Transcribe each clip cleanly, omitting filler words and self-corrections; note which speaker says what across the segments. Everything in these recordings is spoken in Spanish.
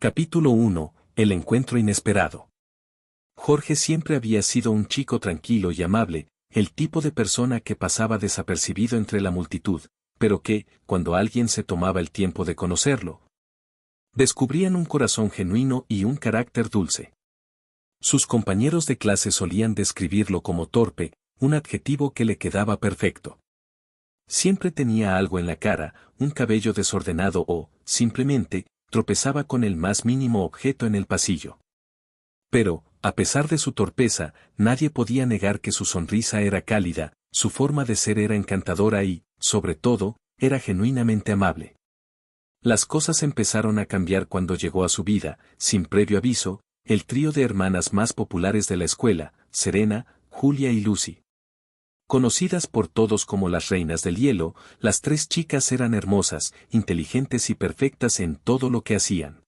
Speaker 1: Capítulo 1. El encuentro inesperado. Jorge siempre había sido un chico tranquilo y amable, el tipo de persona que pasaba desapercibido entre la multitud, pero que, cuando alguien se tomaba el tiempo de conocerlo, descubrían un corazón genuino y un carácter dulce. Sus compañeros de clase solían describirlo como torpe, un adjetivo que le quedaba perfecto. Siempre tenía algo en la cara, un cabello desordenado o, simplemente, tropezaba con el más mínimo objeto en el pasillo. Pero, a pesar de su torpeza, nadie podía negar que su sonrisa era cálida, su forma de ser era encantadora y, sobre todo, era genuinamente amable. Las cosas empezaron a cambiar cuando llegó a su vida, sin previo aviso, el trío de hermanas más populares de la escuela, Serena, Julia y Lucy. Conocidas por todos como las reinas del hielo, las tres chicas eran hermosas, inteligentes y perfectas en todo lo que hacían.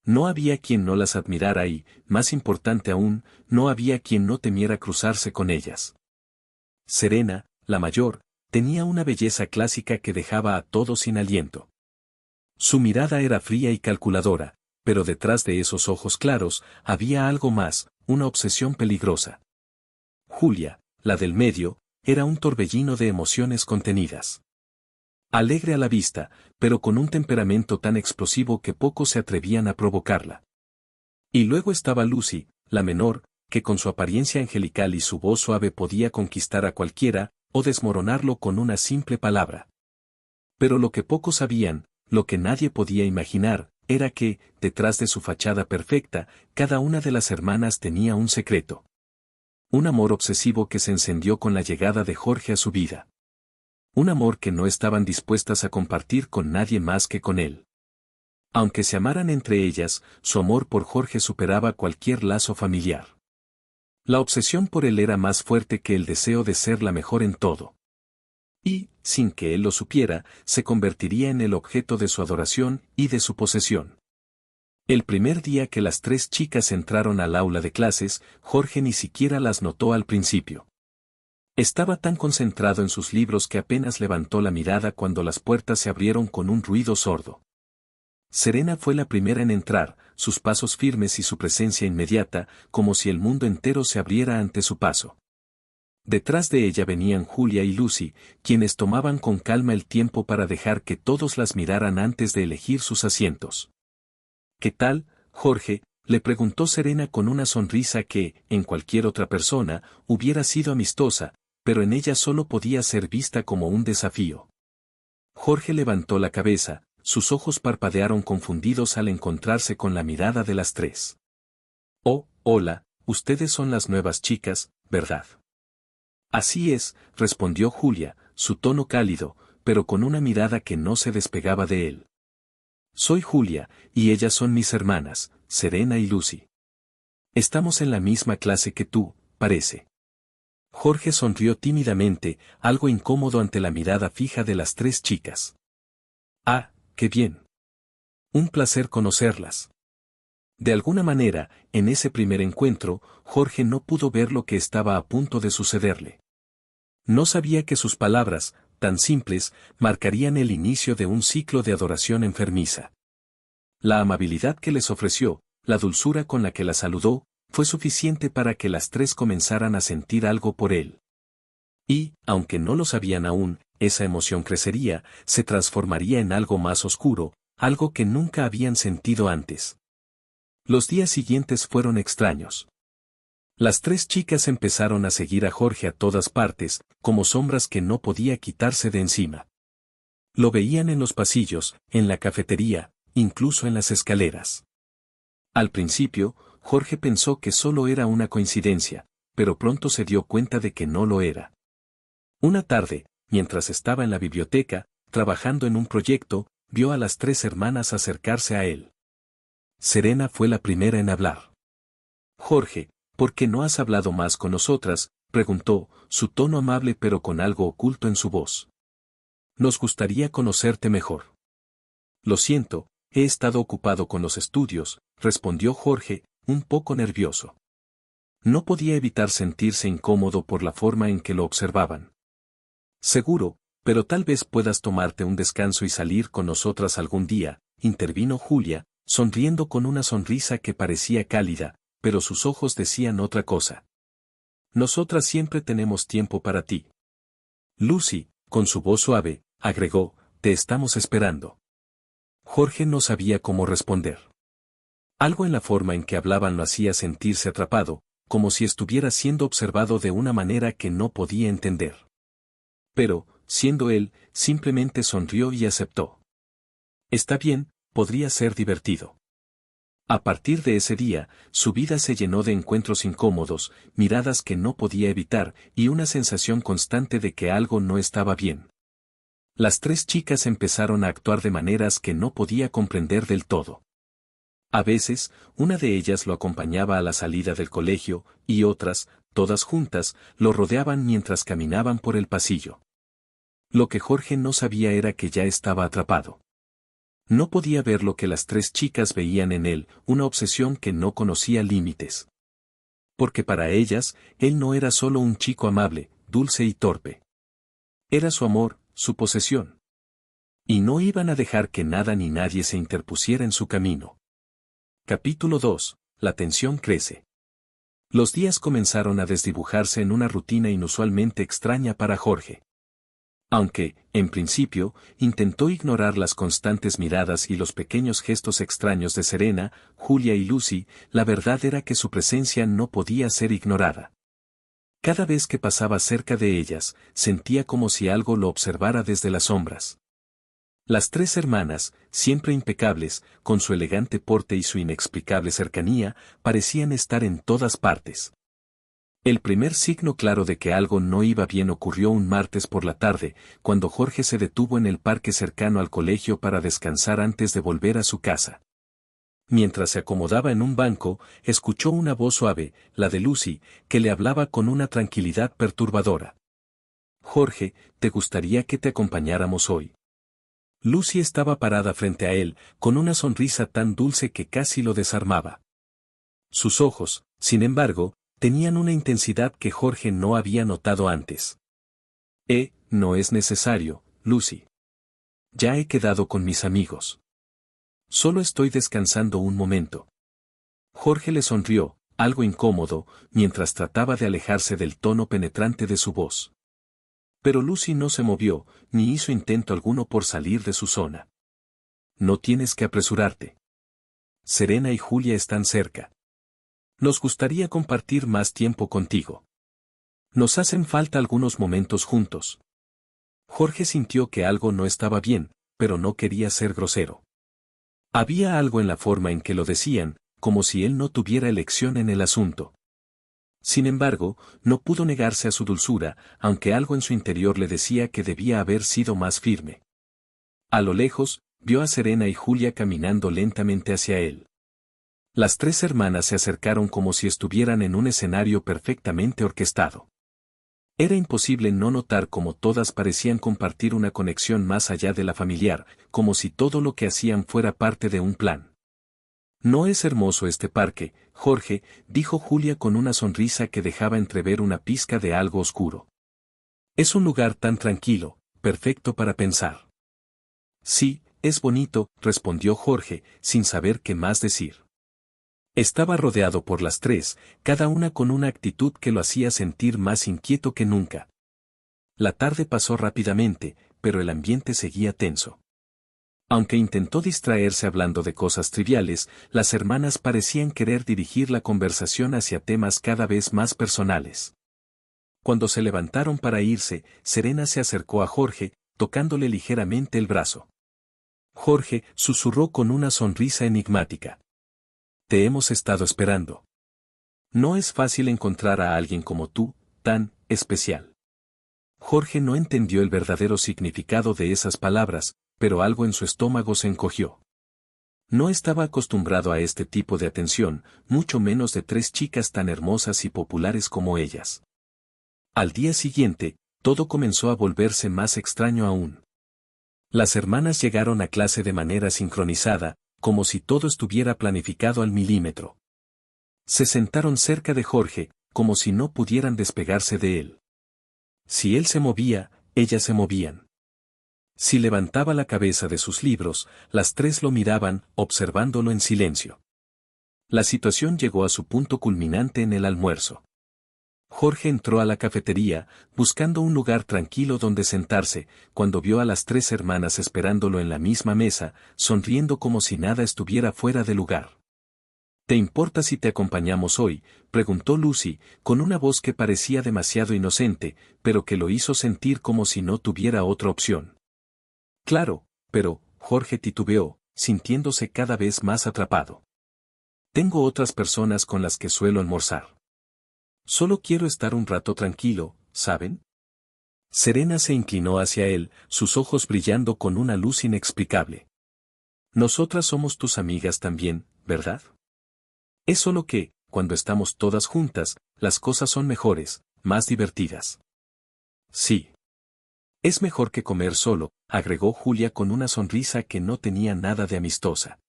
Speaker 1: No había quien no las admirara y, más importante aún, no había quien no temiera cruzarse con ellas. Serena, la mayor, tenía una belleza clásica que dejaba a todos sin aliento. Su mirada era fría y calculadora, pero detrás de esos ojos claros había algo más, una obsesión peligrosa. Julia, la del medio, era un torbellino de emociones contenidas. Alegre a la vista, pero con un temperamento tan explosivo que pocos se atrevían a provocarla. Y luego estaba Lucy, la menor, que con su apariencia angelical y su voz suave podía conquistar a cualquiera, o desmoronarlo con una simple palabra. Pero lo que pocos sabían, lo que nadie podía imaginar, era que, detrás de su fachada perfecta, cada una de las hermanas tenía un secreto. Un amor obsesivo que se encendió con la llegada de Jorge a su vida. Un amor que no estaban dispuestas a compartir con nadie más que con él. Aunque se amaran entre ellas, su amor por Jorge superaba cualquier lazo familiar. La obsesión por él era más fuerte que el deseo de ser la mejor en todo. Y, sin que él lo supiera, se convertiría en el objeto de su adoración y de su posesión. El primer día que las tres chicas entraron al aula de clases, Jorge ni siquiera las notó al principio. Estaba tan concentrado en sus libros que apenas levantó la mirada cuando las puertas se abrieron con un ruido sordo. Serena fue la primera en entrar, sus pasos firmes y su presencia inmediata, como si el mundo entero se abriera ante su paso. Detrás de ella venían Julia y Lucy, quienes tomaban con calma el tiempo para dejar que todos las miraran antes de elegir sus asientos. ¿Qué tal, Jorge?, le preguntó Serena con una sonrisa que, en cualquier otra persona, hubiera sido amistosa, pero en ella solo podía ser vista como un desafío. Jorge levantó la cabeza, sus ojos parpadearon confundidos al encontrarse con la mirada de las tres. Oh, hola, ustedes son las nuevas chicas, ¿verdad? Así es, respondió Julia, su tono cálido, pero con una mirada que no se despegaba de él. Soy Julia, y ellas son mis hermanas, Serena y Lucy. Estamos en la misma clase que tú, parece. Jorge sonrió tímidamente, algo incómodo ante la mirada fija de las tres chicas. Ah, qué bien. Un placer conocerlas. De alguna manera, en ese primer encuentro, Jorge no pudo ver lo que estaba a punto de sucederle. No sabía que sus palabras, tan simples, marcarían el inicio de un ciclo de adoración enfermiza. La amabilidad que les ofreció, la dulzura con la que la saludó, fue suficiente para que las tres comenzaran a sentir algo por él. Y, aunque no lo sabían aún, esa emoción crecería, se transformaría en algo más oscuro, algo que nunca habían sentido antes. Los días siguientes fueron extraños. Las tres chicas empezaron a seguir a Jorge a todas partes, como sombras que no podía quitarse de encima. Lo veían en los pasillos, en la cafetería, incluso en las escaleras. Al principio, Jorge pensó que solo era una coincidencia, pero pronto se dio cuenta de que no lo era. Una tarde, mientras estaba en la biblioteca, trabajando en un proyecto, vio a las tres hermanas acercarse a él. Serena fue la primera en hablar. Jorge, ¿por qué no has hablado más con nosotras?, preguntó, su tono amable pero con algo oculto en su voz. Nos gustaría conocerte mejor. Lo siento, he estado ocupado con los estudios, respondió Jorge, un poco nervioso. No podía evitar sentirse incómodo por la forma en que lo observaban. Seguro, pero tal vez puedas tomarte un descanso y salir con nosotras algún día, intervino Julia, sonriendo con una sonrisa que parecía cálida, pero sus ojos decían otra cosa. Nosotras siempre tenemos tiempo para ti. Lucy, con su voz suave, agregó, te estamos esperando. Jorge no sabía cómo responder. Algo en la forma en que hablaban lo hacía sentirse atrapado, como si estuviera siendo observado de una manera que no podía entender. Pero, siendo él, simplemente sonrió y aceptó. Está bien, podría ser divertido. A partir de ese día, su vida se llenó de encuentros incómodos, miradas que no podía evitar y una sensación constante de que algo no estaba bien. Las tres chicas empezaron a actuar de maneras que no podía comprender del todo. A veces, una de ellas lo acompañaba a la salida del colegio, y otras, todas juntas, lo rodeaban mientras caminaban por el pasillo. Lo que Jorge no sabía era que ya estaba atrapado. No podía ver lo que las tres chicas veían en él, una obsesión que no conocía límites. Porque para ellas, él no era solo un chico amable, dulce y torpe. Era su amor, su posesión. Y no iban a dejar que nada ni nadie se interpusiera en su camino. Capítulo 2. La tensión crece. Los días comenzaron a desdibujarse en una rutina inusualmente extraña para Jorge. Aunque, en principio, intentó ignorar las constantes miradas y los pequeños gestos extraños de Serena, Julia y Lucy, la verdad era que su presencia no podía ser ignorada. Cada vez que pasaba cerca de ellas, sentía como si algo lo observara desde las sombras. Las tres hermanas, siempre impecables, con su elegante porte y su inexplicable cercanía, parecían estar en todas partes. El primer signo claro de que algo no iba bien ocurrió un martes por la tarde, cuando Jorge se detuvo en el parque cercano al colegio para descansar antes de volver a su casa. Mientras se acomodaba en un banco, escuchó una voz suave, la de Lucy, que le hablaba con una tranquilidad perturbadora. Jorge, ¿te gustaría que te acompañáramos hoy? Lucy estaba parada frente a él, con una sonrisa tan dulce que casi lo desarmaba. Sus ojos, sin embargo, tenían una intensidad que Jorge no había notado antes. No es necesario, Lucy. Ya he quedado con mis amigos. Solo estoy descansando un momento. Jorge le sonrió, algo incómodo, mientras trataba de alejarse del tono penetrante de su voz. Pero Lucy no se movió, ni hizo intento alguno por salir de su zona. No tienes que apresurarte. Serena y Julia están cerca. Nos gustaría compartir más tiempo contigo. Nos hacen falta algunos momentos juntos. Jorge sintió que algo no estaba bien, pero no quería ser grosero. Había algo en la forma en que lo decían, como si él no tuviera elección en el asunto. Sin embargo, no pudo negarse a su dulzura, aunque algo en su interior le decía que debía haber sido más firme. A lo lejos, vio a Serena y Julia caminando lentamente hacia él. Las tres hermanas se acercaron como si estuvieran en un escenario perfectamente orquestado. Era imposible no notar cómo todas parecían compartir una conexión más allá de la familiar, como si todo lo que hacían fuera parte de un plan. «¿No es hermoso este parque, Jorge?», dijo Julia con una sonrisa que dejaba entrever una pizca de algo oscuro. «Es un lugar tan tranquilo, perfecto para pensar». «Sí, es bonito», respondió Jorge, sin saber qué más decir. Estaba rodeado por las tres, cada una con una actitud que lo hacía sentir más inquieto que nunca. La tarde pasó rápidamente, pero el ambiente seguía tenso. Aunque intentó distraerse hablando de cosas triviales, las hermanas parecían querer dirigir la conversación hacia temas cada vez más personales. Cuando se levantaron para irse, Serena se acercó a Jorge, tocándole ligeramente el brazo. Jorge susurró con una sonrisa enigmática. «Te hemos estado esperando. No es fácil encontrar a alguien como tú, tan especial». Jorge no entendió el verdadero significado de esas palabras, pero algo en su estómago se encogió. No estaba acostumbrado a este tipo de atención, mucho menos de tres chicas tan hermosas y populares como ellas. Al día siguiente, todo comenzó a volverse más extraño aún. Las hermanas llegaron a clase de manera sincronizada, como si todo estuviera planificado al milímetro. Se sentaron cerca de Jorge, como si no pudieran despegarse de él. Si él se movía, ellas se movían. Si levantaba la cabeza de sus libros, las tres lo miraban, observándolo en silencio. La situación llegó a su punto culminante en el almuerzo. Jorge entró a la cafetería, buscando un lugar tranquilo donde sentarse, cuando vio a las tres hermanas esperándolo en la misma mesa, sonriendo como si nada estuviera fuera de lugar. ¿Te importa si te acompañamos hoy?, preguntó Lucy, con una voz que parecía demasiado inocente, pero que lo hizo sentir como si no tuviera otra opción. Claro, pero, Jorge titubeó, sintiéndose cada vez más atrapado. Tengo otras personas con las que suelo almorzar. Solo quiero estar un rato tranquilo, ¿saben? Serena se inclinó hacia él, sus ojos brillando con una luz inexplicable. Nosotras somos tus amigas también, ¿verdad? Es solo que, cuando estamos todas juntas, las cosas son mejores, más divertidas. Sí. Es mejor que comer solo, agregó Julia con una sonrisa que no tenía nada de amistosa.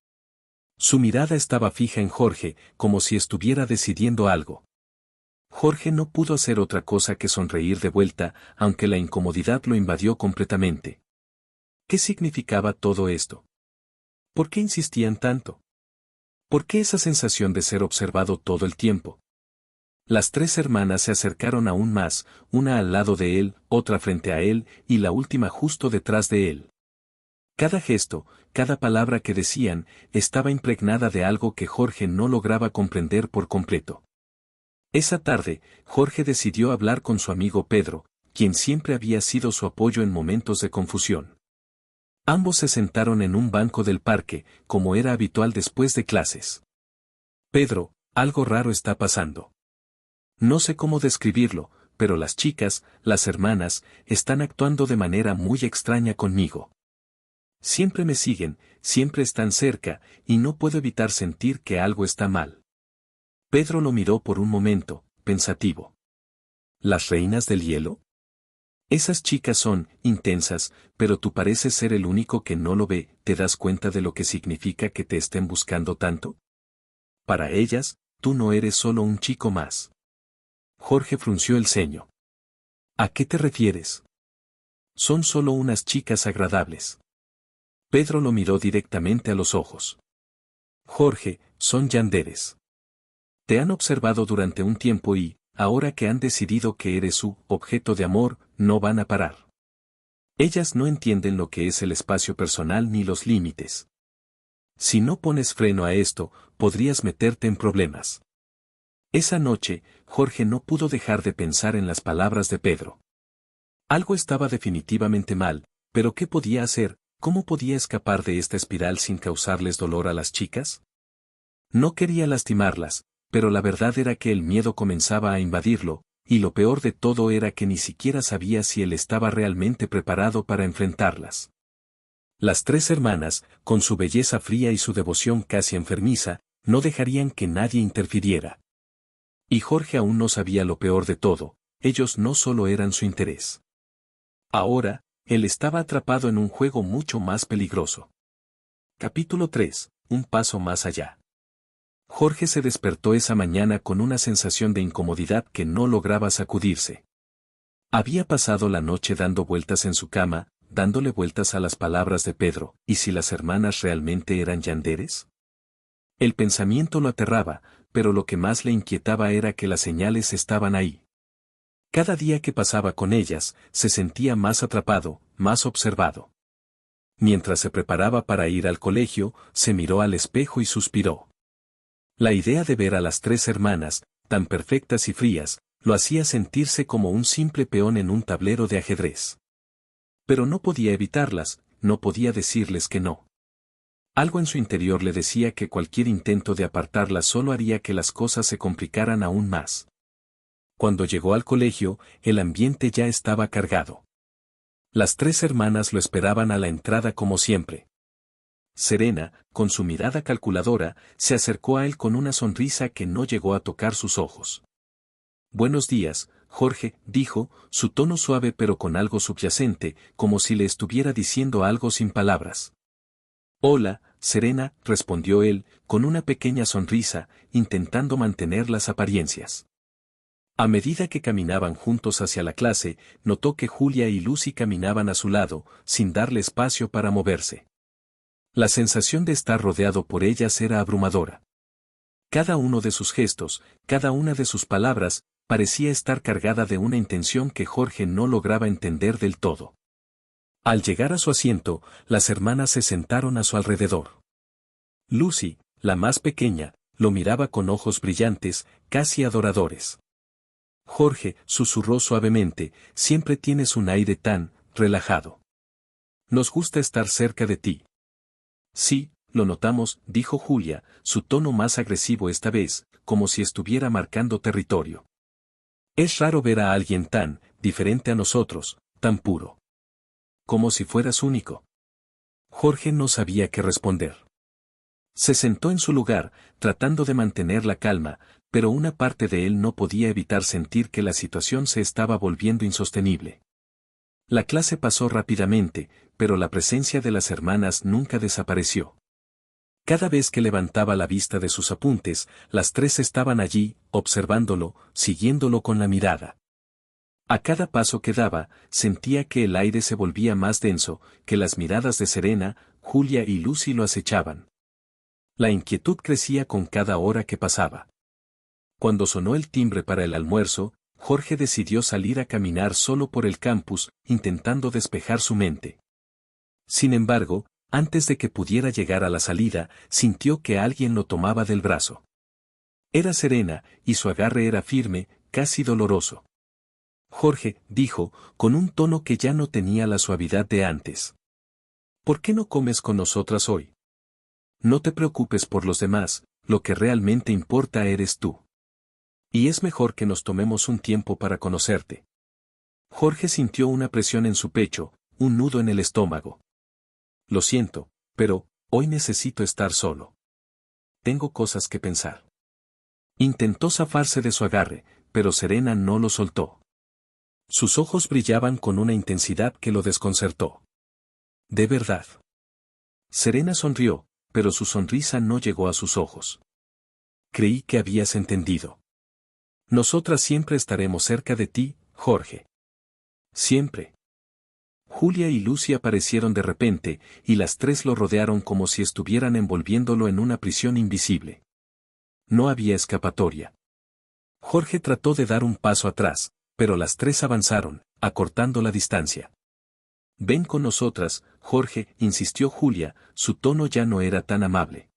Speaker 1: Su mirada estaba fija en Jorge, como si estuviera decidiendo algo. Jorge no pudo hacer otra cosa que sonreír de vuelta, aunque la incomodidad lo invadió completamente. ¿Qué significaba todo esto? ¿Por qué insistían tanto? ¿Por qué esa sensación de ser observado todo el tiempo? Las tres hermanas se acercaron aún más, una al lado de él, otra frente a él, y la última justo detrás de él. Cada gesto, cada palabra que decían, estaba impregnada de algo que Jorge no lograba comprender por completo. Esa tarde, Jorge decidió hablar con su amigo Pedro, quien siempre había sido su apoyo en momentos de confusión. Ambos se sentaron en un banco del parque, como era habitual después de clases. Pedro, algo raro está pasando. No sé cómo describirlo, pero las chicas, las hermanas, están actuando de manera muy extraña conmigo. Siempre me siguen, siempre están cerca, y no puedo evitar sentir que algo está mal. Pedro lo miró por un momento, pensativo. ¿Las reinas del hielo? Esas chicas son intensas, pero tú pareces ser el único que no lo ve. ¿Te das cuenta de lo que significa que te estén buscando tanto? Para ellas, tú no eres solo un chico más. Jorge frunció el ceño. ¿A qué te refieres? Son solo unas chicas agradables. Pedro lo miró directamente a los ojos. Jorge, son yanderes. Te han observado durante un tiempo y, ahora que han decidido que eres su objeto de amor, no van a parar. Ellas no entienden lo que es el espacio personal ni los límites. Si no pones freno a esto, podrías meterte en problemas. Esa noche, Jorge no pudo dejar de pensar en las palabras de Pedro. Algo estaba definitivamente mal, pero ¿qué podía hacer? ¿Cómo podía escapar de esta espiral sin causarles dolor a las chicas? No quería lastimarlas, pero la verdad era que el miedo comenzaba a invadirlo, y lo peor de todo era que ni siquiera sabía si él estaba realmente preparado para enfrentarlas. Las tres hermanas, con su belleza fría y su devoción casi enfermiza, no dejarían que nadie interfiriera. Y Jorge aún no sabía lo peor de todo, ellos no solo eran su interés. Ahora, él estaba atrapado en un juego mucho más peligroso. Capítulo 3. Un paso más allá. Jorge se despertó esa mañana con una sensación de incomodidad que no lograba sacudirse. Había pasado la noche dando vueltas en su cama, dándole vueltas a las palabras de Pedro, ¿y si las hermanas realmente eran yanderes? El pensamiento lo aterraba, pero lo que más le inquietaba era que las señales estaban ahí. Cada día que pasaba con ellas, se sentía más atrapado, más observado. Mientras se preparaba para ir al colegio, se miró al espejo y suspiró. La idea de ver a las tres hermanas, tan perfectas y frías, lo hacía sentirse como un simple peón en un tablero de ajedrez. Pero no podía evitarlas, no podía decirles que no. Algo en su interior le decía que cualquier intento de apartarlas solo haría que las cosas se complicaran aún más. Cuando llegó al colegio, el ambiente ya estaba cargado. Las tres hermanas lo esperaban a la entrada como siempre. Serena, con su mirada calculadora, se acercó a él con una sonrisa que no llegó a tocar sus ojos. Buenos días, Jorge, dijo, su tono suave pero con algo subyacente, como si le estuviera diciendo algo sin palabras. Hola, Serena, respondió él, con una pequeña sonrisa, intentando mantener las apariencias. A medida que caminaban juntos hacia la clase, notó que Julia y Lucy caminaban a su lado, sin darle espacio para moverse. La sensación de estar rodeado por ellas era abrumadora. Cada uno de sus gestos, cada una de sus palabras, parecía estar cargada de una intención que Jorge no lograba entender del todo. Al llegar a su asiento, las hermanas se sentaron a su alrededor. Lucy, la más pequeña, lo miraba con ojos brillantes, casi adoradores. Jorge, susurró suavemente, siempre tienes un aire tan relajado. Nos gusta estar cerca de ti. Sí, lo notamos, dijo Julia, su tono más agresivo esta vez, como si estuviera marcando territorio. Es raro ver a alguien tan diferente a nosotros, tan puro. Como si fueras único. Jorge no sabía qué responder. Se sentó en su lugar, tratando de mantener la calma, pero una parte de él no podía evitar sentir que la situación se estaba volviendo insostenible. La clase pasó rápidamente, pero la presencia de las hermanas nunca desapareció. Cada vez que levantaba la vista de sus apuntes, las tres estaban allí, observándolo, siguiéndolo con la mirada. A cada paso que daba, sentía que el aire se volvía más denso, que las miradas de Serena, Julia y Lucy lo acechaban. La inquietud crecía con cada hora que pasaba. Cuando sonó el timbre para el almuerzo, Jorge decidió salir a caminar solo por el campus, intentando despejar su mente. Sin embargo, antes de que pudiera llegar a la salida, sintió que alguien lo tomaba del brazo. Era Serena, y su agarre era firme, casi doloroso. Jorge, dijo, con un tono que ya no tenía la suavidad de antes. ¿Por qué no comes con nosotras hoy? No te preocupes por los demás, lo que realmente importa eres tú. Y es mejor que nos tomemos un tiempo para conocerte. Jorge sintió una presión en su pecho, un nudo en el estómago. Lo siento, pero, hoy necesito estar solo. Tengo cosas que pensar. Intentó zafarse de su agarre, pero Serena no lo soltó. Sus ojos brillaban con una intensidad que lo desconcertó. ¿De verdad? Serena sonrió, pero su sonrisa no llegó a sus ojos. Creí que habías entendido. Nosotras siempre estaremos cerca de ti, Jorge. Siempre. Julia y Lucy aparecieron de repente, y las tres lo rodearon como si estuvieran envolviéndolo en una prisión invisible. No había escapatoria. Jorge trató de dar un paso atrás, pero las tres avanzaron, acortando la distancia. Ven con nosotras, Jorge, insistió Julia, su tono ya no era tan amable.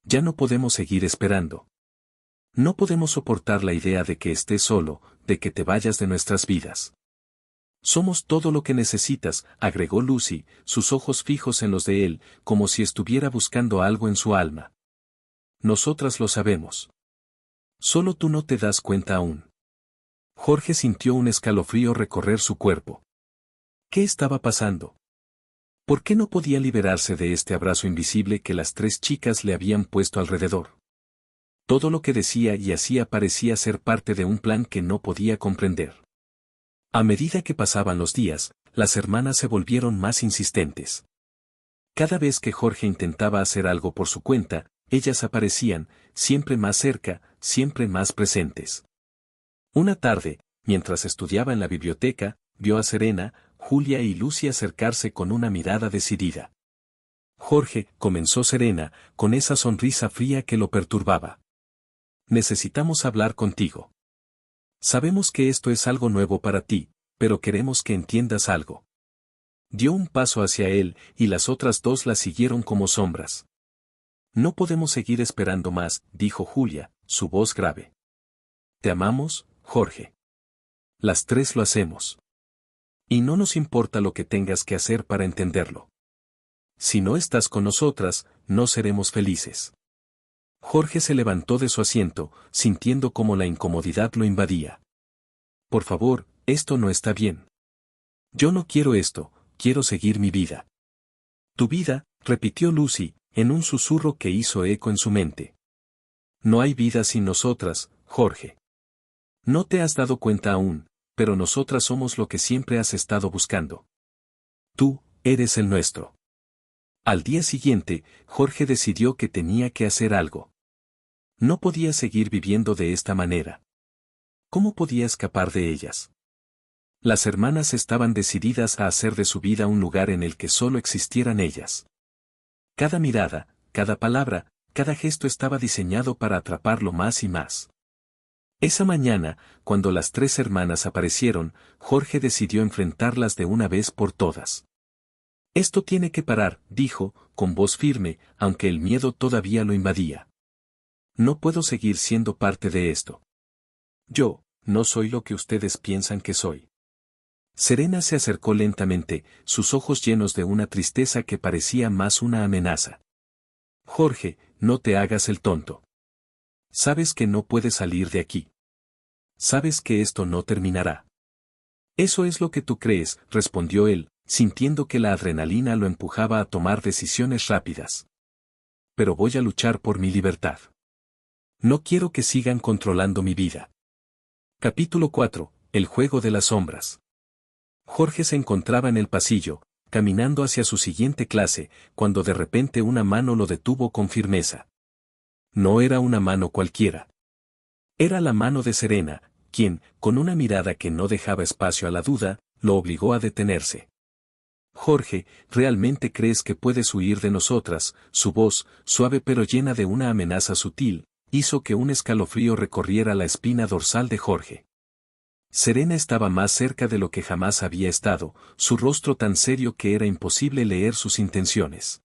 Speaker 1: Ya no podemos seguir esperando. No podemos soportar la idea de que estés solo, de que te vayas de nuestras vidas. Somos todo lo que necesitas, agregó Lucy, sus ojos fijos en los de él, como si estuviera buscando algo en su alma. Nosotras lo sabemos. Solo tú no te das cuenta aún. Jorge sintió un escalofrío recorrer su cuerpo. ¿Qué estaba pasando? ¿Por qué no podía liberarse de este abrazo invisible que las tres chicas le habían puesto alrededor? Todo lo que decía y hacía parecía ser parte de un plan que no podía comprender. A medida que pasaban los días, las hermanas se volvieron más insistentes. Cada vez que Jorge intentaba hacer algo por su cuenta, ellas aparecían, siempre más cerca, siempre más presentes. Una tarde, mientras estudiaba en la biblioteca, vio a Serena, Julia y Lucy acercarse con una mirada decidida. Jorge, comenzó Serena, con esa sonrisa fría que lo perturbaba. Necesitamos hablar contigo. Sabemos que esto es algo nuevo para ti, pero queremos que entiendas algo. Dio un paso hacia él, y las otras dos la siguieron como sombras. No podemos seguir esperando más, dijo Julia, su voz grave. Te amamos, Jorge. Las tres lo hacemos. Y no nos importa lo que tengas que hacer para entenderlo. Si no estás con nosotras, no seremos felices. Jorge se levantó de su asiento, sintiendo cómo la incomodidad lo invadía. Por favor, esto no está bien. Yo no quiero esto, quiero seguir mi vida. Tu vida, repitió Lucy, en un susurro que hizo eco en su mente. No hay vida sin nosotras, Jorge. No te has dado cuenta aún, pero nosotras somos lo que siempre has estado buscando. Tú, eres el nuestro. Al día siguiente, Jorge decidió que tenía que hacer algo. No podía seguir viviendo de esta manera. ¿Cómo podía escapar de ellas? Las hermanas estaban decididas a hacer de su vida un lugar en el que solo existieran ellas. Cada mirada, cada palabra, cada gesto estaba diseñado para atraparlo más y más. Esa mañana, cuando las tres hermanas aparecieron, Jorge decidió enfrentarlas de una vez por todas. Esto tiene que parar, dijo, con voz firme, aunque el miedo todavía lo invadía. No puedo seguir siendo parte de esto. Yo, no soy lo que ustedes piensan que soy. Serena se acercó lentamente, sus ojos llenos de una tristeza que parecía más una amenaza. Jorge, no te hagas el tonto. Sabes que no puedes salir de aquí. Sabes que esto no terminará. Eso es lo que tú crees, respondió él, sintiendo que la adrenalina lo empujaba a tomar decisiones rápidas. Pero voy a luchar por mi libertad. No quiero que sigan controlando mi vida. Capítulo 4. El juego de las sombras. Jorge se encontraba en el pasillo, caminando hacia su siguiente clase, cuando de repente una mano lo detuvo con firmeza. No era una mano cualquiera. Era la mano de Serena, quien, con una mirada que no dejaba espacio a la duda, lo obligó a detenerse. Jorge, ¿realmente crees que puedes huir de nosotras? Su voz, suave pero llena de una amenaza sutil, hizo que un escalofrío recorriera la espina dorsal de Jorge. Serena estaba más cerca de lo que jamás había estado, su rostro tan serio que era imposible leer sus intenciones.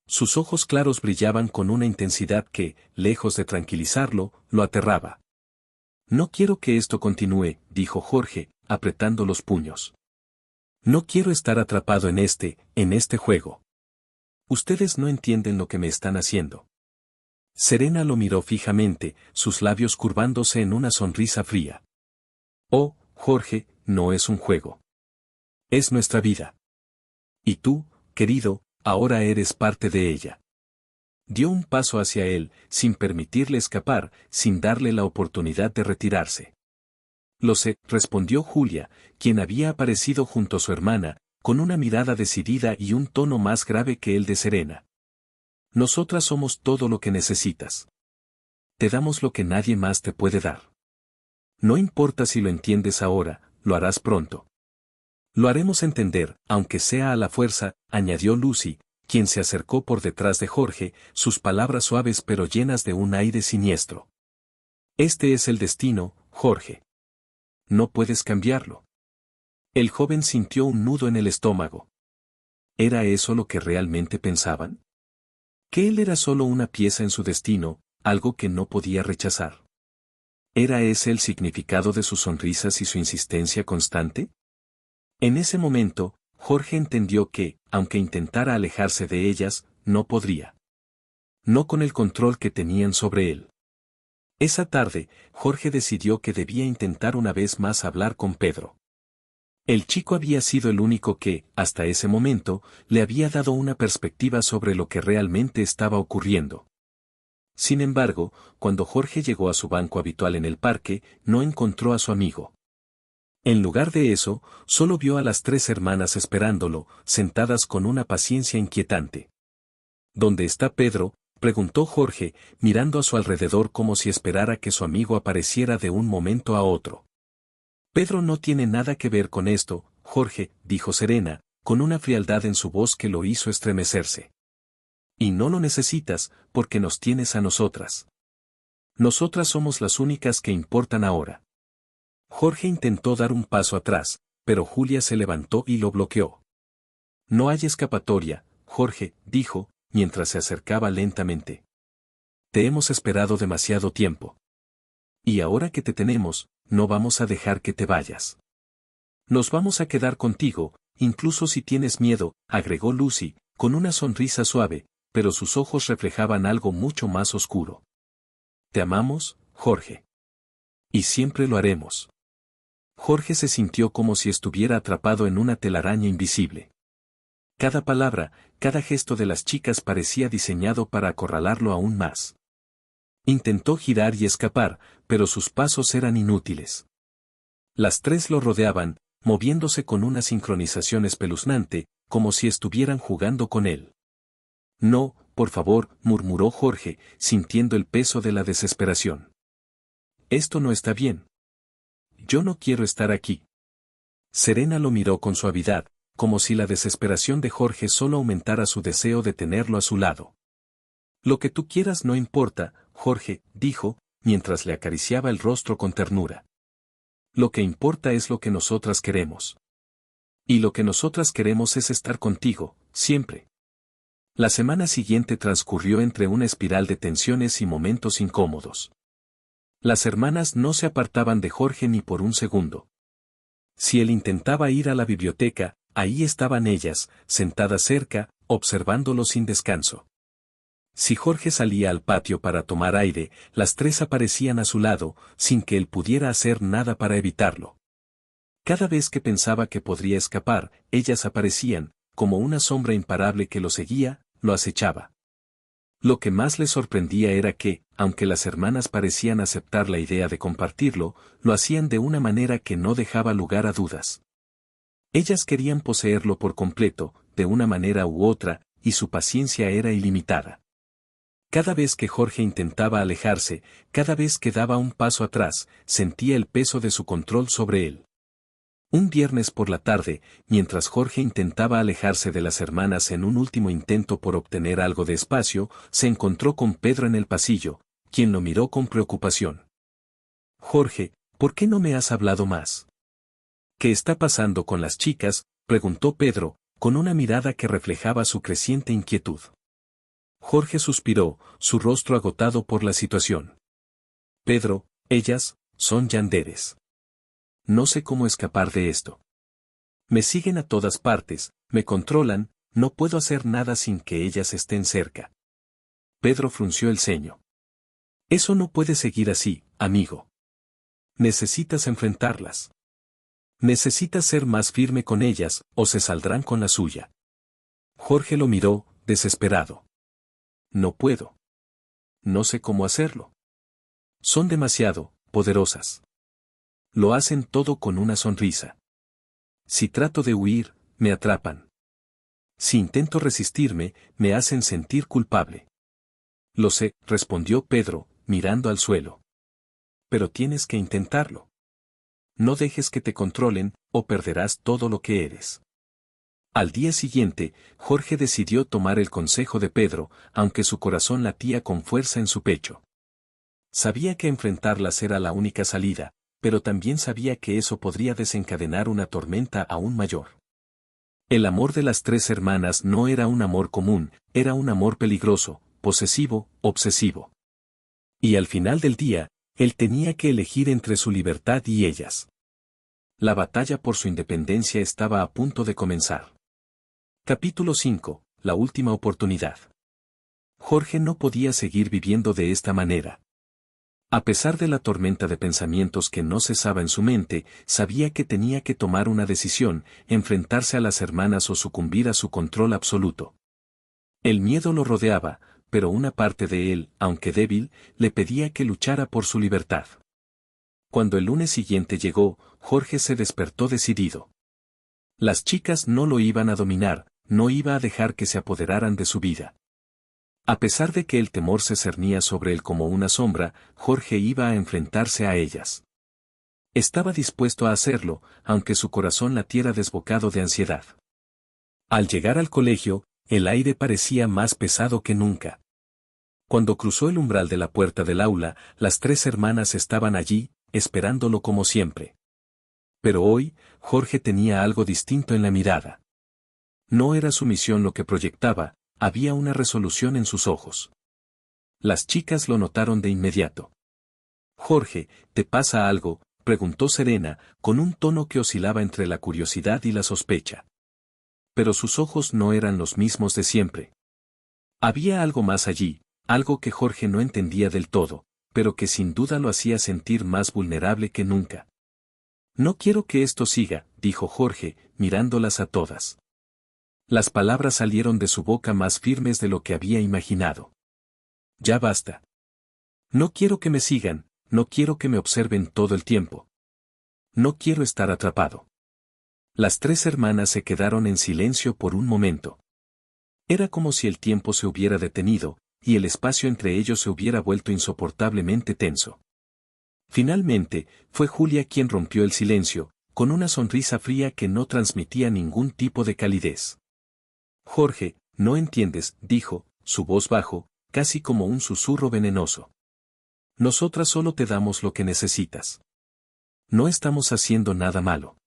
Speaker 1: Sus ojos claros brillaban con una intensidad que, lejos de tranquilizarlo, lo aterraba. No quiero que esto continúe, dijo Jorge, apretando los puños. No quiero estar atrapado en este juego. Ustedes no entienden lo que me están haciendo. Serena lo miró fijamente, sus labios curvándose en una sonrisa fría. Oh, Jorge, no es un juego. Es nuestra vida. Y tú, querido, ahora eres parte de ella. Dio un paso hacia él, sin permitirle escapar, sin darle la oportunidad de retirarse. Lo sé, respondió Julia, quien había aparecido junto a su hermana, con una mirada decidida y un tono más grave que el de Serena. Nosotras somos todo lo que necesitas. Te damos lo que nadie más te puede dar. No importa si lo entiendes ahora, lo harás pronto. Lo haremos entender, aunque sea a la fuerza, añadió Lucy, quien se acercó por detrás de Jorge, sus palabras suaves pero llenas de un aire siniestro. Este es el destino, Jorge. No puedes cambiarlo. El joven sintió un nudo en el estómago. ¿Era eso lo que realmente pensaban? ¿Que él era solo una pieza en su destino, algo que no podía rechazar? ¿Era ese el significado de sus sonrisas y su insistencia constante? En ese momento, Jorge entendió que, aunque intentara alejarse de ellas, no podría. No con el control que tenían sobre él. Esa tarde, Jorge decidió que debía intentar una vez más hablar con Pedro. El chico había sido el único que, hasta ese momento, le había dado una perspectiva sobre lo que realmente estaba ocurriendo. Sin embargo, cuando Jorge llegó a su banco habitual en el parque, no encontró a su amigo. En lugar de eso, solo vio a las tres hermanas esperándolo, sentadas con una paciencia inquietante. ¿Dónde está Pedro?, preguntó Jorge, mirando a su alrededor como si esperara que su amigo apareciera de un momento a otro. Pedro no tiene nada que ver con esto, Jorge, dijo Serena, con una frialdad en su voz que lo hizo estremecerse. Y no lo necesitas, porque nos tienes a nosotras. Nosotras somos las únicas que importan ahora. Jorge intentó dar un paso atrás, pero Julia se levantó y lo bloqueó. No hay escapatoria, Jorge, dijo, mientras se acercaba lentamente. Te hemos esperado demasiado tiempo. Y ahora que te tenemos, no vamos a dejar que te vayas. Nos vamos a quedar contigo, incluso si tienes miedo, agregó Lucy, con una sonrisa suave, pero sus ojos reflejaban algo mucho más oscuro. Te amamos, Jorge. Y siempre lo haremos. Jorge se sintió como si estuviera atrapado en una telaraña invisible. Cada palabra, cada gesto de las chicas parecía diseñado para acorralarlo aún más. Intentó girar y escapar, pero sus pasos eran inútiles. Las tres lo rodeaban, moviéndose con una sincronización espeluznante, como si estuvieran jugando con él. No, por favor, murmuró Jorge, sintiendo el peso de la desesperación. Esto no está bien. yo no quiero estar aquí. Serena lo miró con suavidad, como si la desesperación de Jorge solo aumentara su deseo de tenerlo a su lado. Lo que tú quieras no importa, Jorge, dijo, mientras le acariciaba el rostro con ternura. Lo que importa es lo que nosotras queremos. Y lo que nosotras queremos es estar contigo, siempre. La semana siguiente transcurrió entre una espiral de tensiones y momentos incómodos. Las hermanas no se apartaban de Jorge ni por un segundo. Si él intentaba ir a la biblioteca, ahí estaban ellas, sentadas cerca, observándolo sin descanso. Si Jorge salía al patio para tomar aire, las tres aparecían a su lado, sin que él pudiera hacer nada para evitarlo. Cada vez que pensaba que podría escapar, ellas aparecían, como una sombra imparable que lo seguía, lo acechaba. Lo que más le sorprendía era que, aunque las hermanas parecían aceptar la idea de compartirlo, lo hacían de una manera que no dejaba lugar a dudas. Ellas querían poseerlo por completo, de una manera u otra, y su paciencia era ilimitada. Cada vez que Jorge intentaba alejarse, cada vez que daba un paso atrás, sentía el peso de su control sobre él. Un viernes por la tarde, mientras Jorge intentaba alejarse de las hermanas en un último intento por obtener algo de espacio, se encontró con Pedro en el pasillo, quien lo miró con preocupación. Jorge, ¿por qué no me has hablado más? ¿Qué está pasando con las chicas?, preguntó Pedro, con una mirada que reflejaba su creciente inquietud. Jorge suspiró, su rostro agotado por la situación. Pedro, ellas, son yanderes. No sé cómo escapar de esto. Me siguen a todas partes, me controlan, no puedo hacer nada sin que ellas estén cerca. Pedro frunció el ceño. Eso no puede seguir así, amigo. Necesitas enfrentarlas. Necesitas ser más firme con ellas, o se saldrán con la suya. Jorge lo miró, desesperado. No puedo. No sé cómo hacerlo. Son demasiado poderosas. Lo hacen todo con una sonrisa. Si trato de huir, me atrapan. Si intento resistirme, me hacen sentir culpable. Lo sé, respondió Pedro, mirando al suelo. Pero tienes que intentarlo. No dejes que te controlen, o perderás todo lo que eres. Al día siguiente, Jorge decidió tomar el consejo de Pedro, aunque su corazón latía con fuerza en su pecho. Sabía que enfrentarlas era la única salida, pero también sabía que eso podría desencadenar una tormenta aún mayor. El amor de las tres hermanas no era un amor común, era un amor peligroso, posesivo, obsesivo. Y al final del día, él tenía que elegir entre su libertad y ellas. La batalla por su independencia estaba a punto de comenzar. Capítulo 5. La última oportunidad. Jorge no podía seguir viviendo de esta manera. A pesar de la tormenta de pensamientos que no cesaba en su mente, sabía que tenía que tomar una decisión, enfrentarse a las hermanas o sucumbir a su control absoluto. El miedo lo rodeaba, pero una parte de él, aunque débil, le pedía que luchara por su libertad. Cuando el lunes siguiente llegó, Jorge se despertó decidido. Las chicas no lo iban a dominar, no iba a dejar que se apoderaran de su vida. A pesar de que el temor se cernía sobre él como una sombra, Jorge iba a enfrentarse a ellas. Estaba dispuesto a hacerlo, aunque su corazón latiera desbocado de ansiedad. Al llegar al colegio, el aire parecía más pesado que nunca. Cuando cruzó el umbral de la puerta del aula, las tres hermanas estaban allí, esperándolo como siempre. Pero hoy, Jorge tenía algo distinto en la mirada. No era sumisión lo que proyectaba, había una resolución en sus ojos. Las chicas lo notaron de inmediato. Jorge, ¿te pasa algo?, preguntó Serena, con un tono que oscilaba entre la curiosidad y la sospecha. Pero sus ojos no eran los mismos de siempre. Había algo más allí, algo que Jorge no entendía del todo, pero que sin duda lo hacía sentir más vulnerable que nunca. No quiero que esto siga, dijo Jorge, mirándolas a todas. Las palabras salieron de su boca más firmes de lo que había imaginado. Ya basta. No quiero que me sigan, no quiero que me observen todo el tiempo. No quiero estar atrapado. Las tres hermanas se quedaron en silencio por un momento. Era como si el tiempo se hubiera detenido, y el espacio entre ellos se hubiera vuelto insoportablemente tenso. Finalmente, fue Julia quien rompió el silencio, con una sonrisa fría que no transmitía ningún tipo de calidez. Jorge, no entiendes, dijo, su voz bajo, casi como un susurro venenoso. Nosotras solo te damos lo que necesitas. No estamos haciendo nada malo.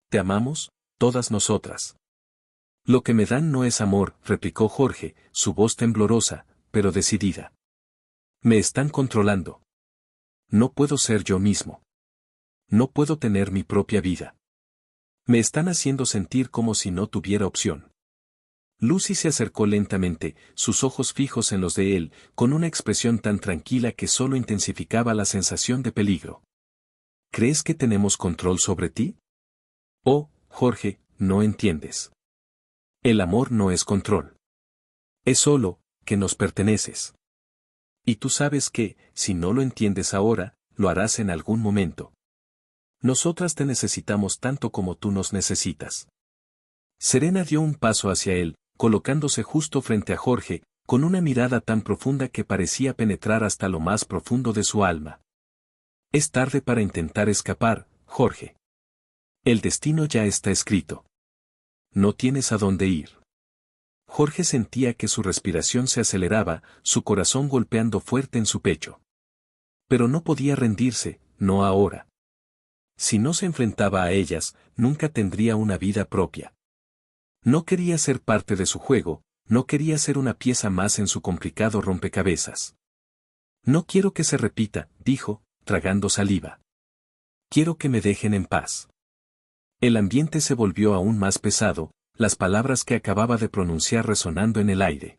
Speaker 1: Te amamos, todas nosotras. Lo que me dan no es amor, replicó Jorge, su voz temblorosa, pero decidida. Me están controlando. No puedo ser yo mismo. No puedo tener mi propia vida. Me están haciendo sentir como si no tuviera opción. Lucy se acercó lentamente, sus ojos fijos en los de él, con una expresión tan tranquila que solo intensificaba la sensación de peligro. ¿Crees que tenemos control sobre ti? Oh, Jorge, no entiendes. El amor no es control. Es solo, que nos perteneces. Y tú sabes que, si no lo entiendes ahora, lo harás en algún momento. Nosotras te necesitamos tanto como tú nos necesitas. Serena dio un paso hacia él, colocándose justo frente a Jorge, con una mirada tan profunda que parecía penetrar hasta lo más profundo de su alma. Es tarde para intentar escapar, Jorge. El destino ya está escrito. No tienes a dónde ir. Jorge sentía que su respiración se aceleraba, su corazón golpeando fuerte en su pecho. Pero no podía rendirse, no ahora. Si no se enfrentaba a ellas, nunca tendría una vida propia. No quería ser parte de su juego, no quería ser una pieza más en su complicado rompecabezas. No quiero que se repita, dijo, tragando saliva. Quiero que me dejen en paz. El ambiente se volvió aún más pesado, las palabras que acababa de pronunciar resonando en el aire.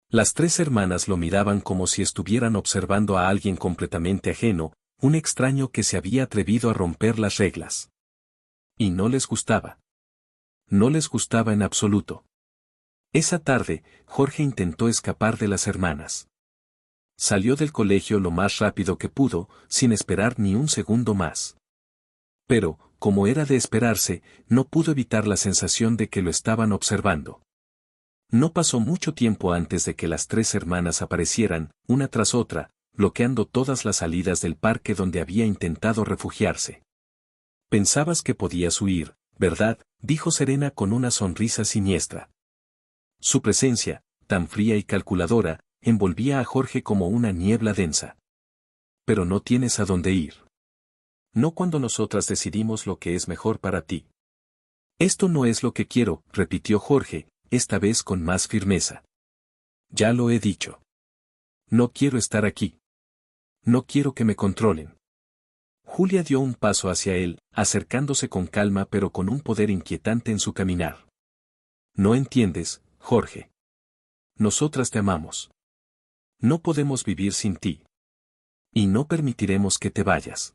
Speaker 1: Las tres hermanas lo miraban como si estuvieran observando a alguien completamente ajeno, un extraño que se había atrevido a romper las reglas. Y no les gustaba. No les gustaba en absoluto. Esa tarde, Jorge intentó escapar de las hermanas. Salió del colegio lo más rápido que pudo, sin esperar ni un segundo más. Pero, como era de esperarse, no pudo evitar la sensación de que lo estaban observando. No pasó mucho tiempo antes de que las tres hermanas aparecieran, una tras otra, bloqueando todas las salidas del parque donde había intentado refugiarse. Pensabas que podías huir, ¿verdad?, dijo Serena con una sonrisa siniestra. Su presencia, tan fría y calculadora, envolvía a Jorge como una niebla densa. Pero no tienes a dónde ir. No cuando nosotras decidimos lo que es mejor para ti. Esto no es lo que quiero, repitió Jorge, esta vez con más firmeza. Ya lo he dicho. No quiero estar aquí. No quiero que me controlen. Julia dio un paso hacia él, acercándose con calma pero con un poder inquietante en su caminar. No entiendes, Jorge. Nosotras te amamos. No podemos vivir sin ti. Y no permitiremos que te vayas.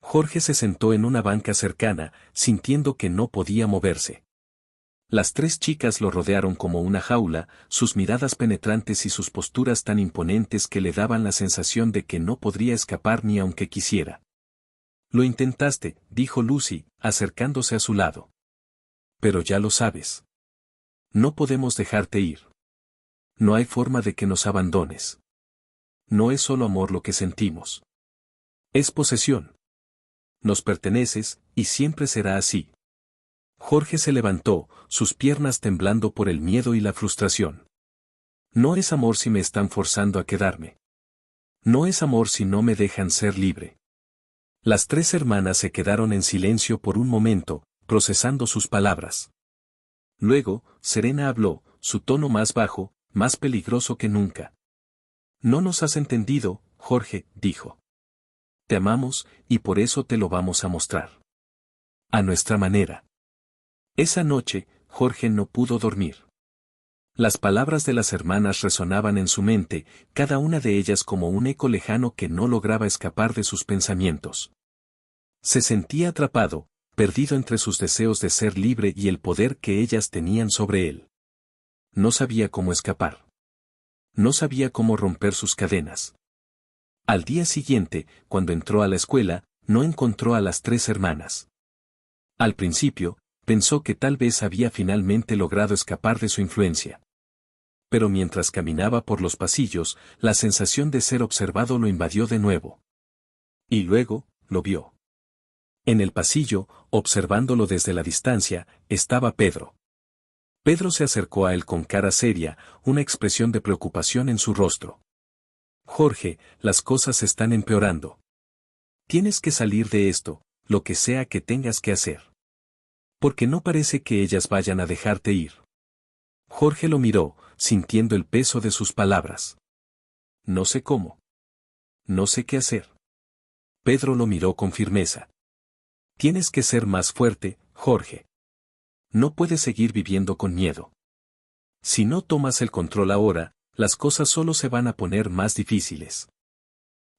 Speaker 1: Jorge se sentó en una banca cercana, sintiendo que no podía moverse. Las tres chicas lo rodearon como una jaula, sus miradas penetrantes y sus posturas tan imponentes que le daban la sensación de que no podría escapar ni aunque quisiera. Lo intentaste, dijo Lucy, acercándose a su lado. Pero ya lo sabes. No podemos dejarte ir. No hay forma de que nos abandones. No es solo amor lo que sentimos. Es posesión. Nos perteneces, y siempre será así. Jorge se levantó, sus piernas temblando por el miedo y la frustración. No es amor si me están forzando a quedarme. No es amor si no me dejan ser libre. Las tres hermanas se quedaron en silencio por un momento, procesando sus palabras. Luego, Serena habló, su tono más bajo, más peligroso que nunca. No nos has entendido, Jorge, dijo. Te amamos, y por eso te lo vamos a mostrar. A nuestra manera. Esa noche, Jorge no pudo dormir. Las palabras de las hermanas resonaban en su mente, cada una de ellas como un eco lejano que no lograba escapar de sus pensamientos. Se sentía atrapado, perdido entre sus deseos de ser libre y el poder que ellas tenían sobre él. No sabía cómo escapar. No sabía cómo romper sus cadenas. Al día siguiente, cuando entró a la escuela, no encontró a las tres hermanas. Al principio, pensó que tal vez había finalmente logrado escapar de su influencia. Pero mientras caminaba por los pasillos, la sensación de ser observado lo invadió de nuevo. Y luego, lo vio. En el pasillo, observándolo desde la distancia, estaba Pedro. Pedro se acercó a él con cara seria, una expresión de preocupación en su rostro. Jorge, las cosas están empeorando. Tienes que salir de esto, lo que sea que tengas que hacer. Porque no parece que ellas vayan a dejarte ir. Jorge lo miró, sintiendo el peso de sus palabras. No sé cómo. No sé qué hacer. Pedro lo miró con firmeza. Tienes que ser más fuerte, Jorge. No puedes seguir viviendo con miedo. Si no tomas el control ahora, las cosas solo se van a poner más difíciles.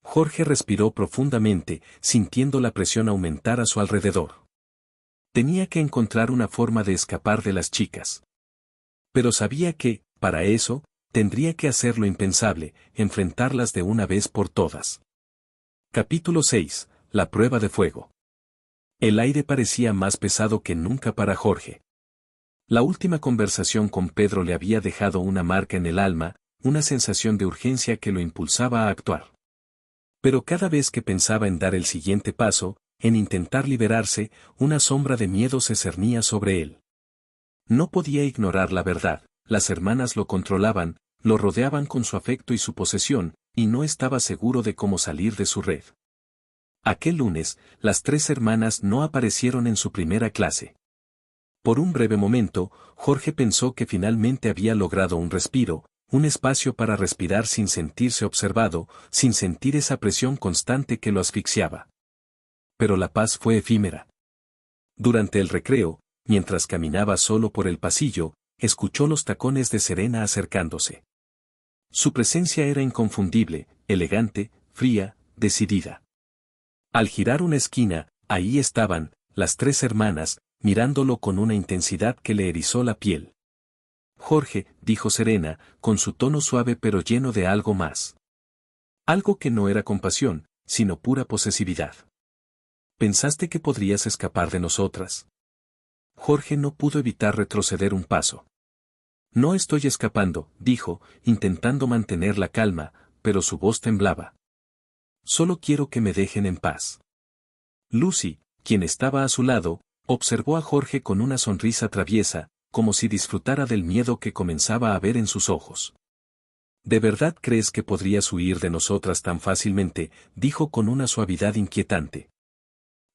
Speaker 1: Jorge respiró profundamente, sintiendo la presión aumentar a su alrededor. Tenía que encontrar una forma de escapar de las chicas. Pero sabía que, para eso, tendría que hacer lo impensable, enfrentarlas de una vez por todas. Capítulo 6. La prueba de fuego. El aire parecía más pesado que nunca para Jorge. La última conversación con Pedro le había dejado una marca en el alma, una sensación de urgencia que lo impulsaba a actuar. Pero cada vez que pensaba en dar el siguiente paso, en intentar liberarse, una sombra de miedo se cernía sobre él. No podía ignorar la verdad, las hermanas lo controlaban, lo rodeaban con su afecto y su posesión, y no estaba seguro de cómo salir de su red. Aquel lunes, las 3 hermanas no aparecieron en su primera clase. Por un breve momento, Jorge pensó que finalmente había logrado un respiro, un espacio para respirar sin sentirse observado, sin sentir esa presión constante que lo asfixiaba. Pero la paz fue efímera. Durante el recreo, mientras caminaba solo por el pasillo, escuchó los tacones de Serena acercándose. Su presencia era inconfundible, elegante, fría, decidida. Al girar una esquina, ahí estaban, las 3 hermanas, mirándolo con una intensidad que le erizó la piel. Jorge, dijo Serena, con su tono suave pero lleno de algo más. Algo que no era compasión, sino pura posesividad. ¿Pensaste que podrías escapar de nosotras? Jorge no pudo evitar retroceder un paso. No estoy escapando, dijo, intentando mantener la calma, pero su voz temblaba. Solo quiero que me dejen en paz. Lucy, quien estaba a su lado, observó a Jorge con una sonrisa traviesa, como si disfrutara del miedo que comenzaba a ver en sus ojos. ¿De verdad crees que podrías huir de nosotras tan fácilmente?, dijo con una suavidad inquietante.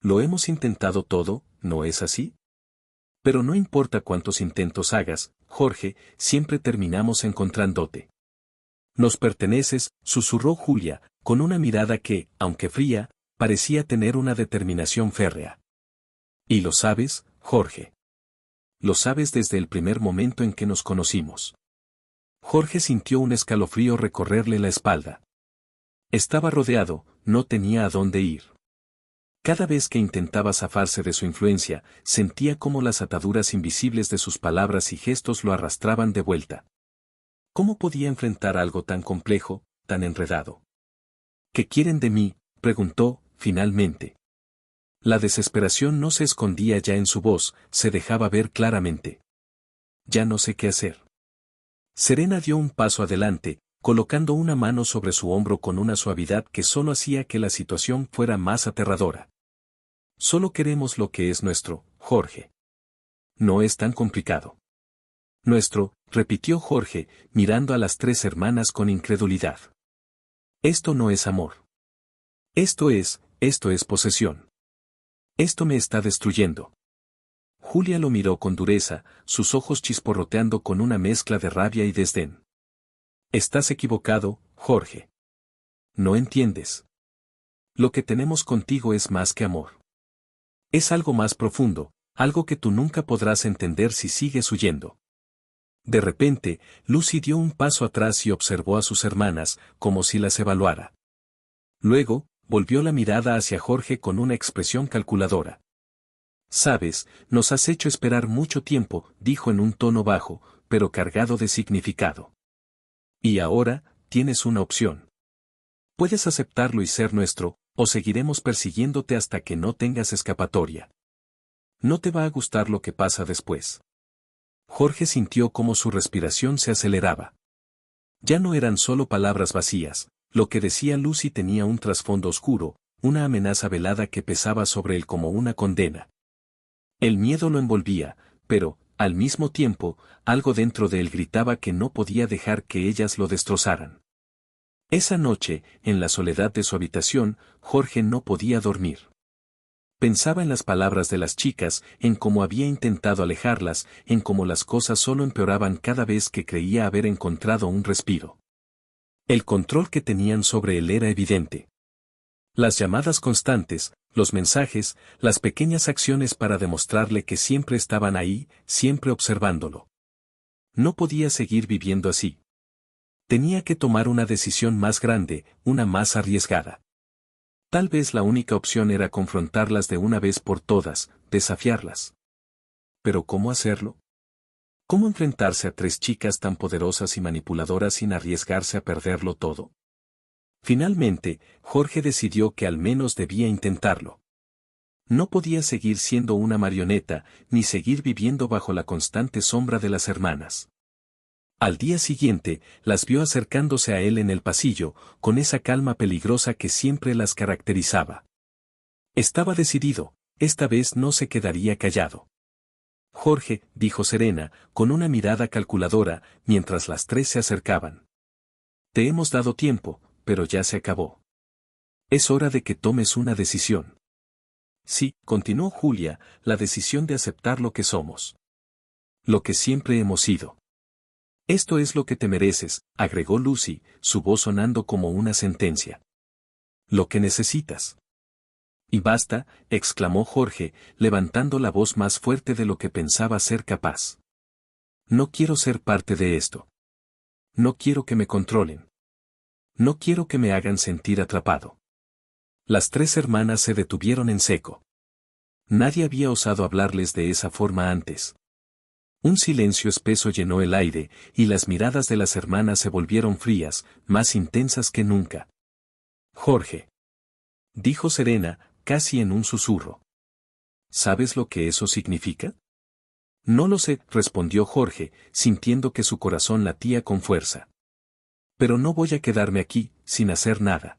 Speaker 1: Lo hemos intentado todo, ¿no es así? Pero no importa cuántos intentos hagas, Jorge, siempre terminamos encontrándote. Nos perteneces, susurró Julia, con una mirada que, aunque fría, parecía tener una determinación férrea. ¿Y lo sabes, Jorge? Lo sabes desde el primer momento en que nos conocimos. Jorge sintió un escalofrío recorrerle la espalda. Estaba rodeado, no tenía a dónde ir. Cada vez que intentaba zafarse de su influencia, sentía cómo las ataduras invisibles de sus palabras y gestos lo arrastraban de vuelta. ¿Cómo podía enfrentar algo tan complejo, tan enredado? ¿Qué quieren de mí?, preguntó, finalmente. La desesperación no se escondía ya en su voz, se dejaba ver claramente. Ya no sé qué hacer. Serena dio un paso adelante, colocando una mano sobre su hombro con una suavidad que solo hacía que la situación fuera más aterradora. Solo queremos lo que es nuestro, Jorge. No es tan complicado. Nuestro, repitió Jorge, mirando a las 3 hermanas con incredulidad. Esto no es amor. Esto es posesión. Esto me está destruyendo. Julia lo miró con dureza, sus ojos chisporroteando con una mezcla de rabia y desdén. Estás equivocado, Jorge. No entiendes. Lo que tenemos contigo es más que amor. Es algo más profundo, algo que tú nunca podrás entender si sigues huyendo. De repente, Lucy dio un paso atrás y observó a sus hermanas, como si las evaluara. Luego, volvió la mirada hacia Jorge con una expresión calculadora. Sabes, nos has hecho esperar mucho tiempo, dijo en un tono bajo, pero cargado de significado. Y ahora, tienes una opción. Puedes aceptarlo y ser nuestro, o seguiremos persiguiéndote hasta que no tengas escapatoria. No te va a gustar lo que pasa después. Jorge sintió cómo su respiración se aceleraba. Ya no eran solo palabras vacías, lo que decía Lucy tenía un trasfondo oscuro, una amenaza velada que pesaba sobre él como una condena. El miedo lo envolvía, pero, al mismo tiempo, algo dentro de él gritaba que no podía dejar que ellas lo destrozaran. Esa noche, en la soledad de su habitación, Jorge no podía dormir. Pensaba en las palabras de las chicas, en cómo había intentado alejarlas, en cómo las cosas solo empeoraban cada vez que creía haber encontrado un respiro. El control que tenían sobre él era evidente. Las llamadas constantes, los mensajes, las pequeñas acciones para demostrarle que siempre estaban ahí, siempre observándolo. No podía seguir viviendo así. Tenía que tomar una decisión más grande, una más arriesgada. Tal vez la única opción era confrontarlas de una vez por todas, desafiarlas. ¿Pero cómo hacerlo? ¿Cómo enfrentarse a 3 chicas tan poderosas y manipuladoras sin arriesgarse a perderlo todo? Finalmente, Jorge decidió que al menos debía intentarlo. No podía seguir siendo una marioneta, ni seguir viviendo bajo la constante sombra de las hermanas. Al día siguiente, las vio acercándose a él en el pasillo, con esa calma peligrosa que siempre las caracterizaba. Estaba decidido, esta vez no se quedaría callado. Jorge, dijo Serena, con una mirada calculadora, mientras las 3 se acercaban. Te hemos dado tiempo, pero ya se acabó. Es hora de que tomes una decisión. Sí, continuó Julia, la decisión de aceptar lo que somos. Lo que siempre hemos sido. Esto es lo que te mereces, agregó Lucy, su voz sonando como una sentencia. Lo que necesitas. Y basta, exclamó Jorge, levantando la voz más fuerte de lo que pensaba ser capaz. No quiero ser parte de esto. No quiero que me controlen. No quiero que me hagan sentir atrapado. Las 3 hermanas se detuvieron en seco. Nadie había osado hablarles de esa forma antes. Un silencio espeso llenó el aire, y las miradas de las hermanas se volvieron frías, más intensas que nunca. Jorge. Dijo Serena, casi en un susurro. ¿Sabes lo que eso significa? No lo sé, respondió Jorge, sintiendo que su corazón latía con fuerza. Pero no voy a quedarme aquí, sin hacer nada.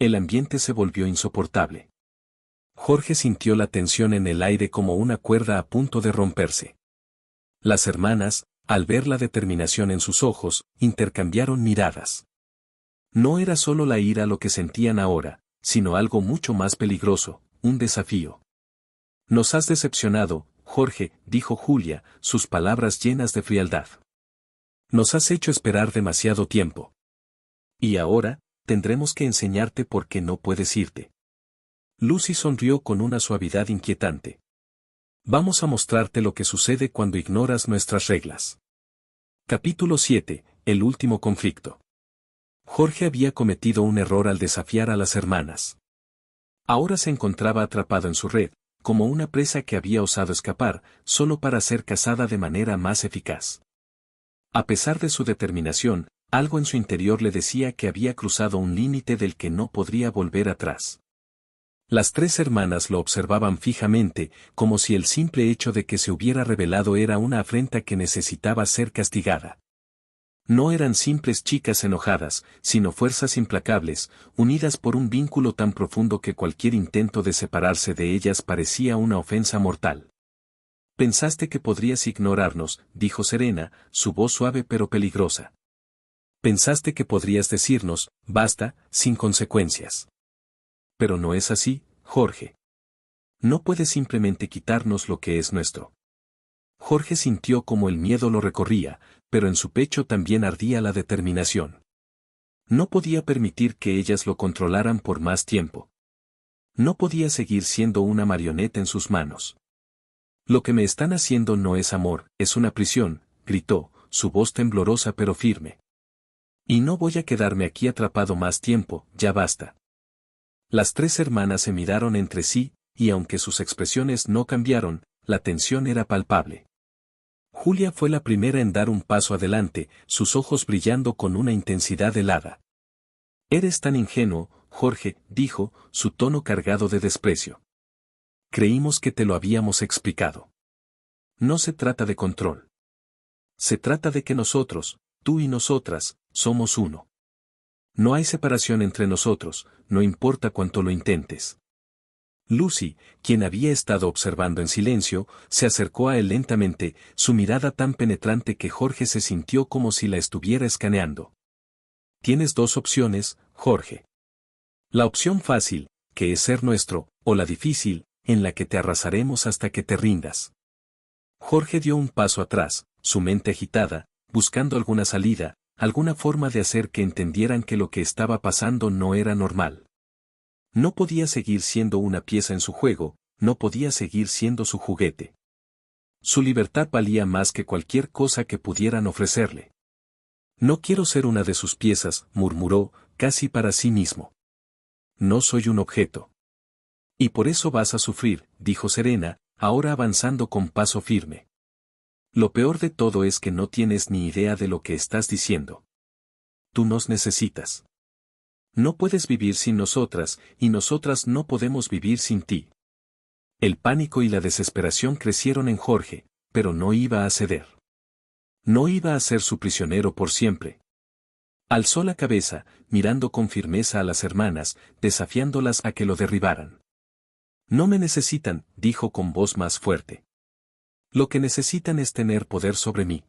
Speaker 1: El ambiente se volvió insoportable. Jorge sintió la tensión en el aire como una cuerda a punto de romperse. Las hermanas, al ver la determinación en sus ojos, intercambiaron miradas. No era solo la ira lo que sentían ahora, sino algo mucho más peligroso, un desafío. Nos has decepcionado, Jorge, dijo Julia, sus palabras llenas de frialdad. Nos has hecho esperar demasiado tiempo. Y ahora, tendremos que enseñarte por qué no puedes irte. Lucy sonrió con una suavidad inquietante. Vamos a mostrarte lo que sucede cuando ignoras nuestras reglas. Capítulo 7. El último conflicto. Jorge había cometido un error al desafiar a las hermanas. Ahora se encontraba atrapado en su red, como una presa que había osado escapar, solo para ser cazada de manera más eficaz. A pesar de su determinación, algo en su interior le decía que había cruzado un límite del que no podría volver atrás. Las 3 hermanas lo observaban fijamente, como si el simple hecho de que se hubiera revelado era una afrenta que necesitaba ser castigada. No eran simples chicas enojadas, sino fuerzas implacables, unidas por un vínculo tan profundo que cualquier intento de separarse de ellas parecía una ofensa mortal. Pensaste que podrías ignorarnos, dijo Serena, su voz suave pero peligrosa. Pensaste que podrías decirnos, basta, sin consecuencias. Pero no es así, Jorge. No puedes simplemente quitarnos lo que es nuestro. Jorge sintió como el miedo lo recorría, pero en su pecho también ardía la determinación. No podía permitir que ellas lo controlaran por más tiempo. No podía seguir siendo una marioneta en sus manos. Lo que me están haciendo no es amor, es una prisión, gritó, su voz temblorosa pero firme. Y no voy a quedarme aquí atrapado más tiempo, ya basta. Las 3 hermanas se miraron entre sí, y aunque sus expresiones no cambiaron, la tensión era palpable. Julia fue la primera en dar un paso adelante, sus ojos brillando con una intensidad helada. Eres tan ingenuo, Jorge, dijo, su tono cargado de desprecio. Creímos que te lo habíamos explicado. No se trata de control. Se trata de que nosotros, tú y nosotras, somos uno. No hay separación entre nosotros, no importa cuánto lo intentes. Lucy, quien había estado observando en silencio, se acercó a él lentamente, su mirada tan penetrante que Jorge se sintió como si la estuviera escaneando. Tienes dos opciones, Jorge. La opción fácil, que es ser nuestro, o la difícil, en la que te arrasaremos hasta que te rindas. Jorge dio un paso atrás, su mente agitada, buscando alguna salida, alguna forma de hacer que entendieran que lo que estaba pasando no era normal. No podía seguir siendo una pieza en su juego, no podía seguir siendo su juguete. Su libertad valía más que cualquier cosa que pudieran ofrecerle. No quiero ser una de sus piezas, murmuró, casi para sí mismo. No soy un objeto. Y por eso vas a sufrir, dijo Serena, ahora avanzando con paso firme. Lo peor de todo es que no tienes ni idea de lo que estás diciendo. Tú nos necesitas. No puedes vivir sin nosotras, y nosotras no podemos vivir sin ti. El pánico y la desesperación crecieron en Jorge, pero no iba a ceder. No iba a ser su prisionero por siempre. Alzó la cabeza, mirando con firmeza a las hermanas, desafiándolas a que lo derribaran. No me necesitan, dijo con voz más fuerte. Lo que necesitan es tener poder sobre mí.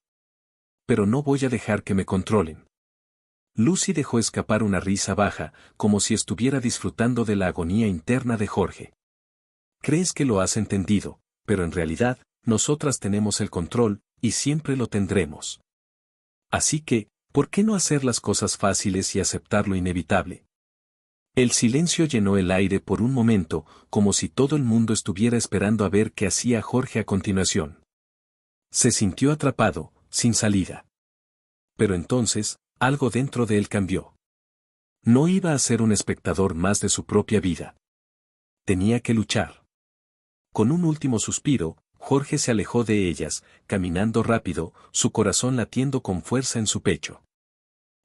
Speaker 1: Pero no voy a dejar que me controlen. Lucy dejó escapar una risa baja, como si estuviera disfrutando de la agonía interna de Jorge. Crees que lo has entendido, pero en realidad, nosotras tenemos el control, y siempre lo tendremos. Así que, ¿por qué no hacer las cosas fáciles y aceptar lo inevitable? El silencio llenó el aire por un momento, como si todo el mundo estuviera esperando a ver qué hacía Jorge a continuación. Se sintió atrapado, sin salida. Pero entonces, algo dentro de él cambió. No iba a ser un espectador más de su propia vida. Tenía que luchar. Con un último suspiro, Jorge se alejó de ellas, caminando rápido, su corazón latiendo con fuerza en su pecho.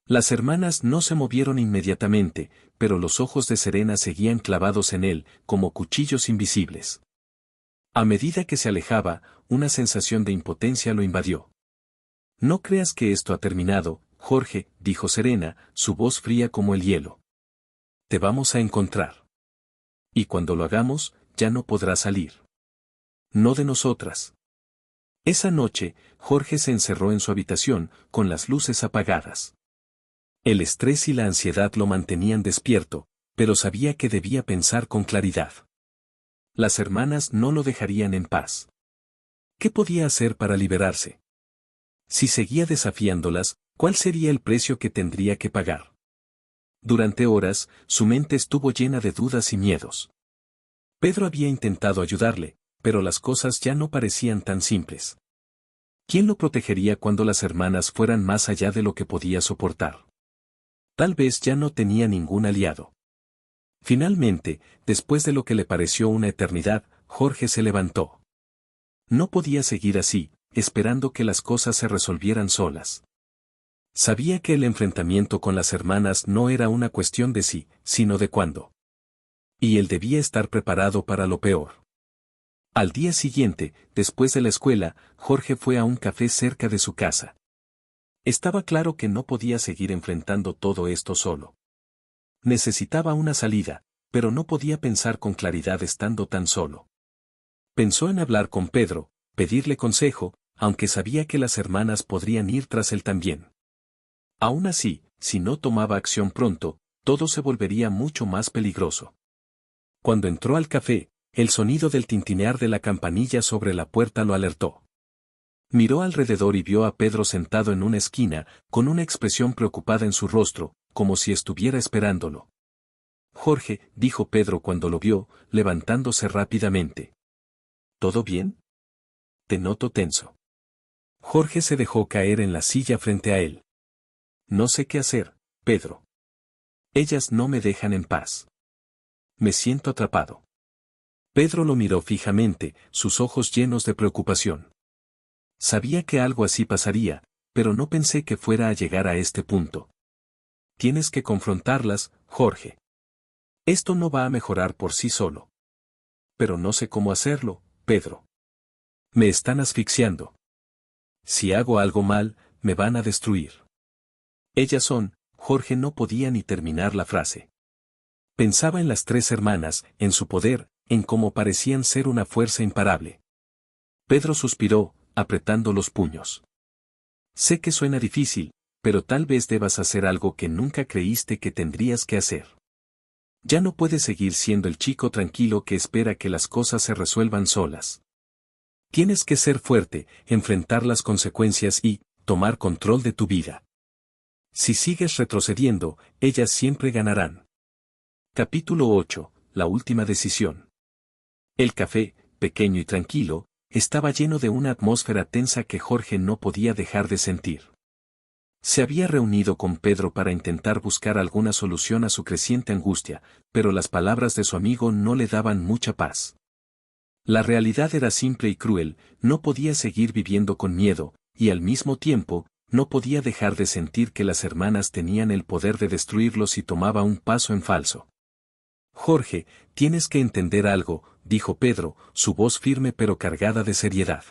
Speaker 1: Las hermanas no se movieron inmediatamente, pero los ojos de Serena seguían clavados en él, como cuchillos invisibles. A medida que se alejaba, una sensación de impotencia lo invadió. No creas que esto ha terminado, Jorge, dijo Serena, su voz fría como el hielo. Te vamos a encontrar. Y cuando lo hagamos, ya no podrás salir. No de nosotras. Esa noche, Jorge se encerró en su habitación, con las luces apagadas. El estrés y la ansiedad lo mantenían despierto, pero sabía que debía pensar con claridad. Las hermanas no lo dejarían en paz. ¿Qué podía hacer para liberarse? Si seguía desafiándolas, ¿cuál sería el precio que tendría que pagar? Durante horas, su mente estuvo llena de dudas y miedos. Pedro había intentado ayudarle, pero las cosas ya no parecían tan simples. ¿Quién lo protegería cuando las hermanas fueran más allá de lo que podía soportar? Tal vez ya no tenía ningún aliado. Finalmente, después de lo que le pareció una eternidad, Jorge se levantó. No podía seguir así, esperando que las cosas se resolvieran solas. Sabía que el enfrentamiento con las hermanas no era una cuestión de si, sino de cuándo. Y él debía estar preparado para lo peor. Al día siguiente, después de la escuela, Jorge fue a un café cerca de su casa. Estaba claro que no podía seguir enfrentando todo esto solo. Necesitaba una salida, pero no podía pensar con claridad estando tan solo. Pensó en hablar con Pedro, pedirle consejo, aunque sabía que las hermanas podrían ir tras él también. Aún así, si no tomaba acción pronto, todo se volvería mucho más peligroso. Cuando entró al café, el sonido del tintinear de la campanilla sobre la puerta lo alertó. Miró alrededor y vio a Pedro sentado en una esquina, con una expresión preocupada en su rostro, como si estuviera esperándolo. Jorge, dijo Pedro cuando lo vio, levantándose rápidamente. ¿Todo bien? Te noto tenso. Jorge se dejó caer en la silla frente a él. No sé qué hacer, Pedro. Ellas no me dejan en paz. Me siento atrapado. Pedro lo miró fijamente, sus ojos llenos de preocupación. Sabía que algo así pasaría, pero no pensé que fuera a llegar a este punto. Tienes que confrontarlas, Jorge. Esto no va a mejorar por sí solo. Pero no sé cómo hacerlo, Pedro. Me están asfixiando. Si hago algo mal, me van a destruir. Ellas son, Jorge no podía ni terminar la frase. Pensaba en las tres hermanas, en su poder, en cómo parecían ser una fuerza imparable. Pedro suspiró, apretando los puños. Sé que suena difícil, pero tal vez debas hacer algo que nunca creíste que tendrías que hacer. Ya no puedes seguir siendo el chico tranquilo que espera que las cosas se resuelvan solas. Tienes que ser fuerte, enfrentar las consecuencias y tomar control de tu vida. Si sigues retrocediendo, ellas siempre ganarán. Capítulo 8. La última decisión. El café, pequeño y tranquilo, estaba lleno de una atmósfera tensa que Jorge no podía dejar de sentir. Se había reunido con Pedro para intentar buscar alguna solución a su creciente angustia, pero las palabras de su amigo no le daban mucha paz. La realidad era simple y cruel, no podía seguir viviendo con miedo, y al mismo tiempo, no podía dejar de sentir que las hermanas tenían el poder de destruirlo si tomaba un paso en falso. Jorge, tienes que entender algo, dijo Pedro, su voz firme pero cargada de seriedad.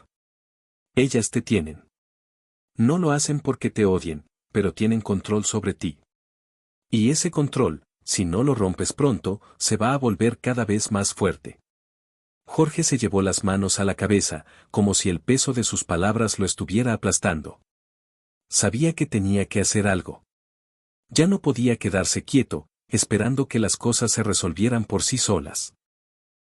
Speaker 1: Ellas te tienen. No lo hacen porque te odien, pero tienen control sobre ti. Y ese control, si no lo rompes pronto, se va a volver cada vez más fuerte. Jorge se llevó las manos a la cabeza, como si el peso de sus palabras lo estuviera aplastando. Sabía que tenía que hacer algo. Ya no podía quedarse quieto, esperando que las cosas se resolvieran por sí solas.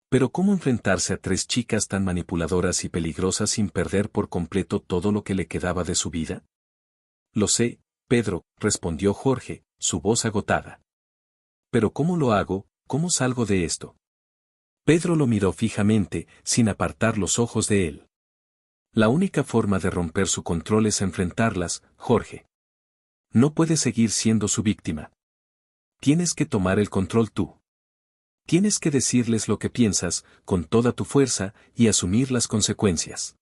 Speaker 1: Pero ¿cómo enfrentarse a tres chicas tan manipuladoras y peligrosas sin perder por completo todo lo que le quedaba de su vida? Lo sé, Pedro, respondió Jorge, su voz agotada. Pero ¿cómo lo hago? ¿Cómo salgo de esto? Pedro lo miró fijamente, sin apartar los ojos de él. La única forma de romper su control es enfrentarlas, Jorge. No puedes seguir siendo su víctima. Tienes que tomar el control tú. Tienes que decirles lo que piensas, con toda tu fuerza, y asumir las consecuencias.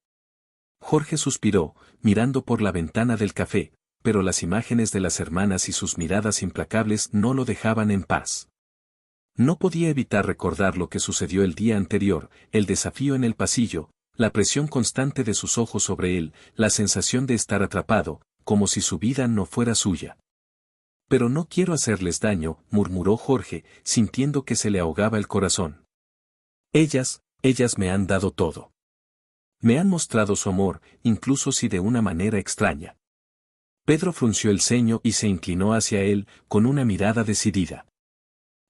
Speaker 1: Jorge suspiró, mirando por la ventana del café, pero las imágenes de las hermanas y sus miradas implacables no lo dejaban en paz. No podía evitar recordar lo que sucedió el día anterior, el desafío en el pasillo, la presión constante de sus ojos sobre él, la sensación de estar atrapado, como si su vida no fuera suya. Pero no quiero hacerles daño, murmuró Jorge, sintiendo que se le ahogaba el corazón. Ellas me han dado todo. Me han mostrado su amor, incluso si de una manera extraña. Pedro frunció el ceño y se inclinó hacia él, con una mirada decidida.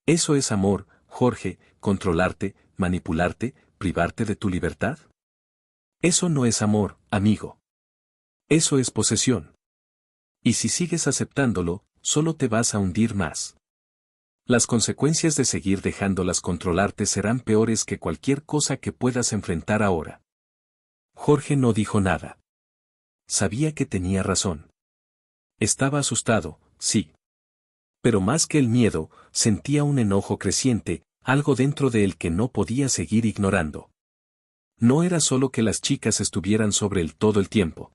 Speaker 1: ¿Eso es amor, Jorge, controlarte, manipularte, privarte de tu libertad? Eso no es amor, amigo. Eso es posesión. Y si sigues aceptándolo, solo te vas a hundir más. Las consecuencias de seguir dejándolas controlarte serán peores que cualquier cosa que puedas enfrentar ahora. Jorge no dijo nada. Sabía que tenía razón. Estaba asustado, sí. Pero más que el miedo, sentía un enojo creciente, algo dentro de él que no podía seguir ignorando. No era solo que las chicas estuvieran sobre él todo el tiempo.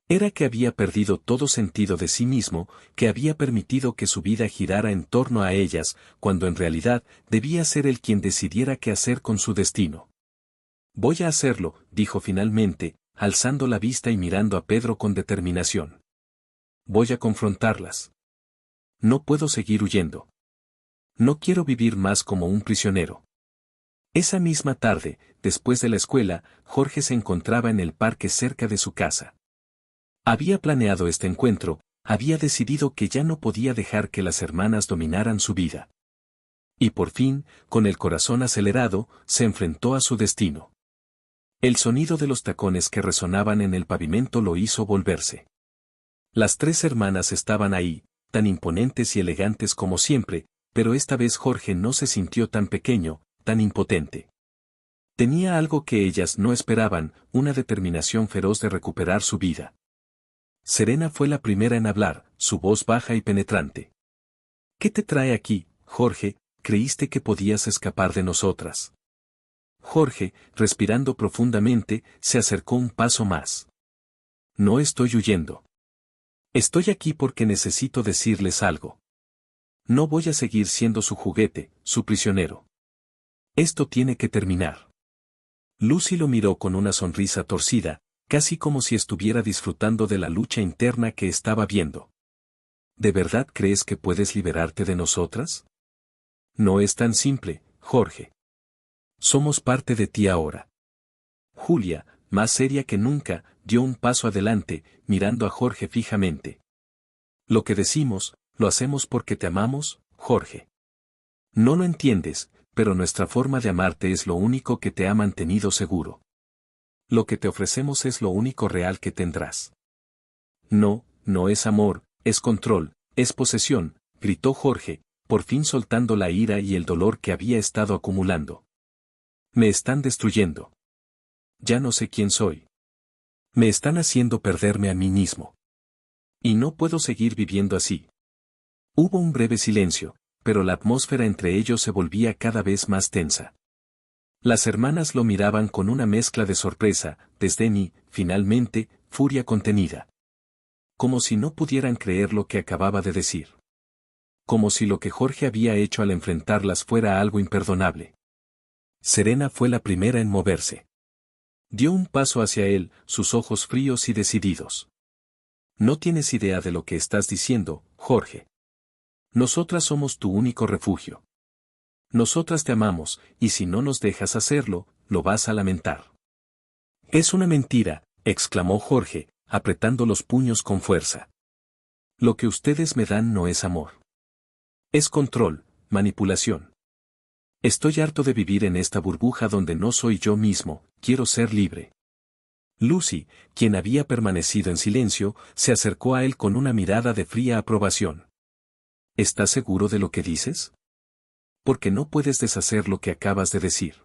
Speaker 1: Era que había perdido todo sentido de sí mismo, que había permitido que su vida girara en torno a ellas, cuando en realidad debía ser él quien decidiera qué hacer con su destino. Voy a hacerlo, dijo finalmente, alzando la vista y mirando a Pedro con determinación. Voy a confrontarlas. No puedo seguir huyendo. No quiero vivir más como un prisionero. Esa misma tarde, después de la escuela, Jorge se encontraba en el parque cerca de su casa. Había planeado este encuentro, había decidido que ya no podía dejar que las hermanas dominaran su vida. Y por fin, con el corazón acelerado, se enfrentó a su destino. El sonido de los tacones que resonaban en el pavimento lo hizo volverse. Las tres hermanas estaban ahí, tan imponentes y elegantes como siempre, pero esta vez Jorge no se sintió tan pequeño, tan impotente. Tenía algo que ellas no esperaban, una determinación feroz de recuperar su vida. Serena fue la primera en hablar, su voz baja y penetrante. ¿Qué te trae aquí, Jorge? ¿Creíste que podías escapar de nosotras? Jorge, respirando profundamente, se acercó un paso más. No estoy huyendo. Estoy aquí porque necesito decirles algo. No voy a seguir siendo su juguete, su prisionero. Esto tiene que terminar. Lucy lo miró con una sonrisa torcida, casi como si estuviera disfrutando de la lucha interna que estaba viendo. ¿De verdad crees que puedes liberarte de nosotras? No es tan simple, Jorge. Somos parte de ti ahora. Julia, más seria que nunca, dio un paso adelante, mirando a Jorge fijamente. Lo que decimos, lo hacemos porque te amamos, Jorge. No lo entiendes, pero nuestra forma de amarte es lo único que te ha mantenido seguro. Lo que te ofrecemos es lo único real que tendrás. No, no es amor, es control, es posesión, gritó Jorge, por fin soltando la ira y el dolor que había estado acumulando. Me están destruyendo. Ya no sé quién soy. Me están haciendo perderme a mí mismo. Y no puedo seguir viviendo así. Hubo un breve silencio, pero la atmósfera entre ellos se volvía cada vez más tensa. Las hermanas lo miraban con una mezcla de sorpresa, desdén y, finalmente, furia contenida. Como si no pudieran creer lo que acababa de decir. Como si lo que Jorge había hecho al enfrentarlas fuera algo imperdonable. Serena fue la primera en moverse. Dio un paso hacia él, sus ojos fríos y decididos. No tienes idea de lo que estás diciendo, Jorge. Nosotras somos tu único refugio. Nosotras te amamos, y si no nos dejas hacerlo, lo vas a lamentar. Es una mentira, exclamó Jorge, apretando los puños con fuerza. Lo que ustedes me dan no es amor. Es control, manipulación. Estoy harto de vivir en esta burbuja donde no soy yo mismo, quiero ser libre. Lucy, quien había permanecido en silencio, se acercó a él con una mirada de fría aprobación. ¿Estás seguro de lo que dices? Porque no puedes deshacer lo que acabas de decir.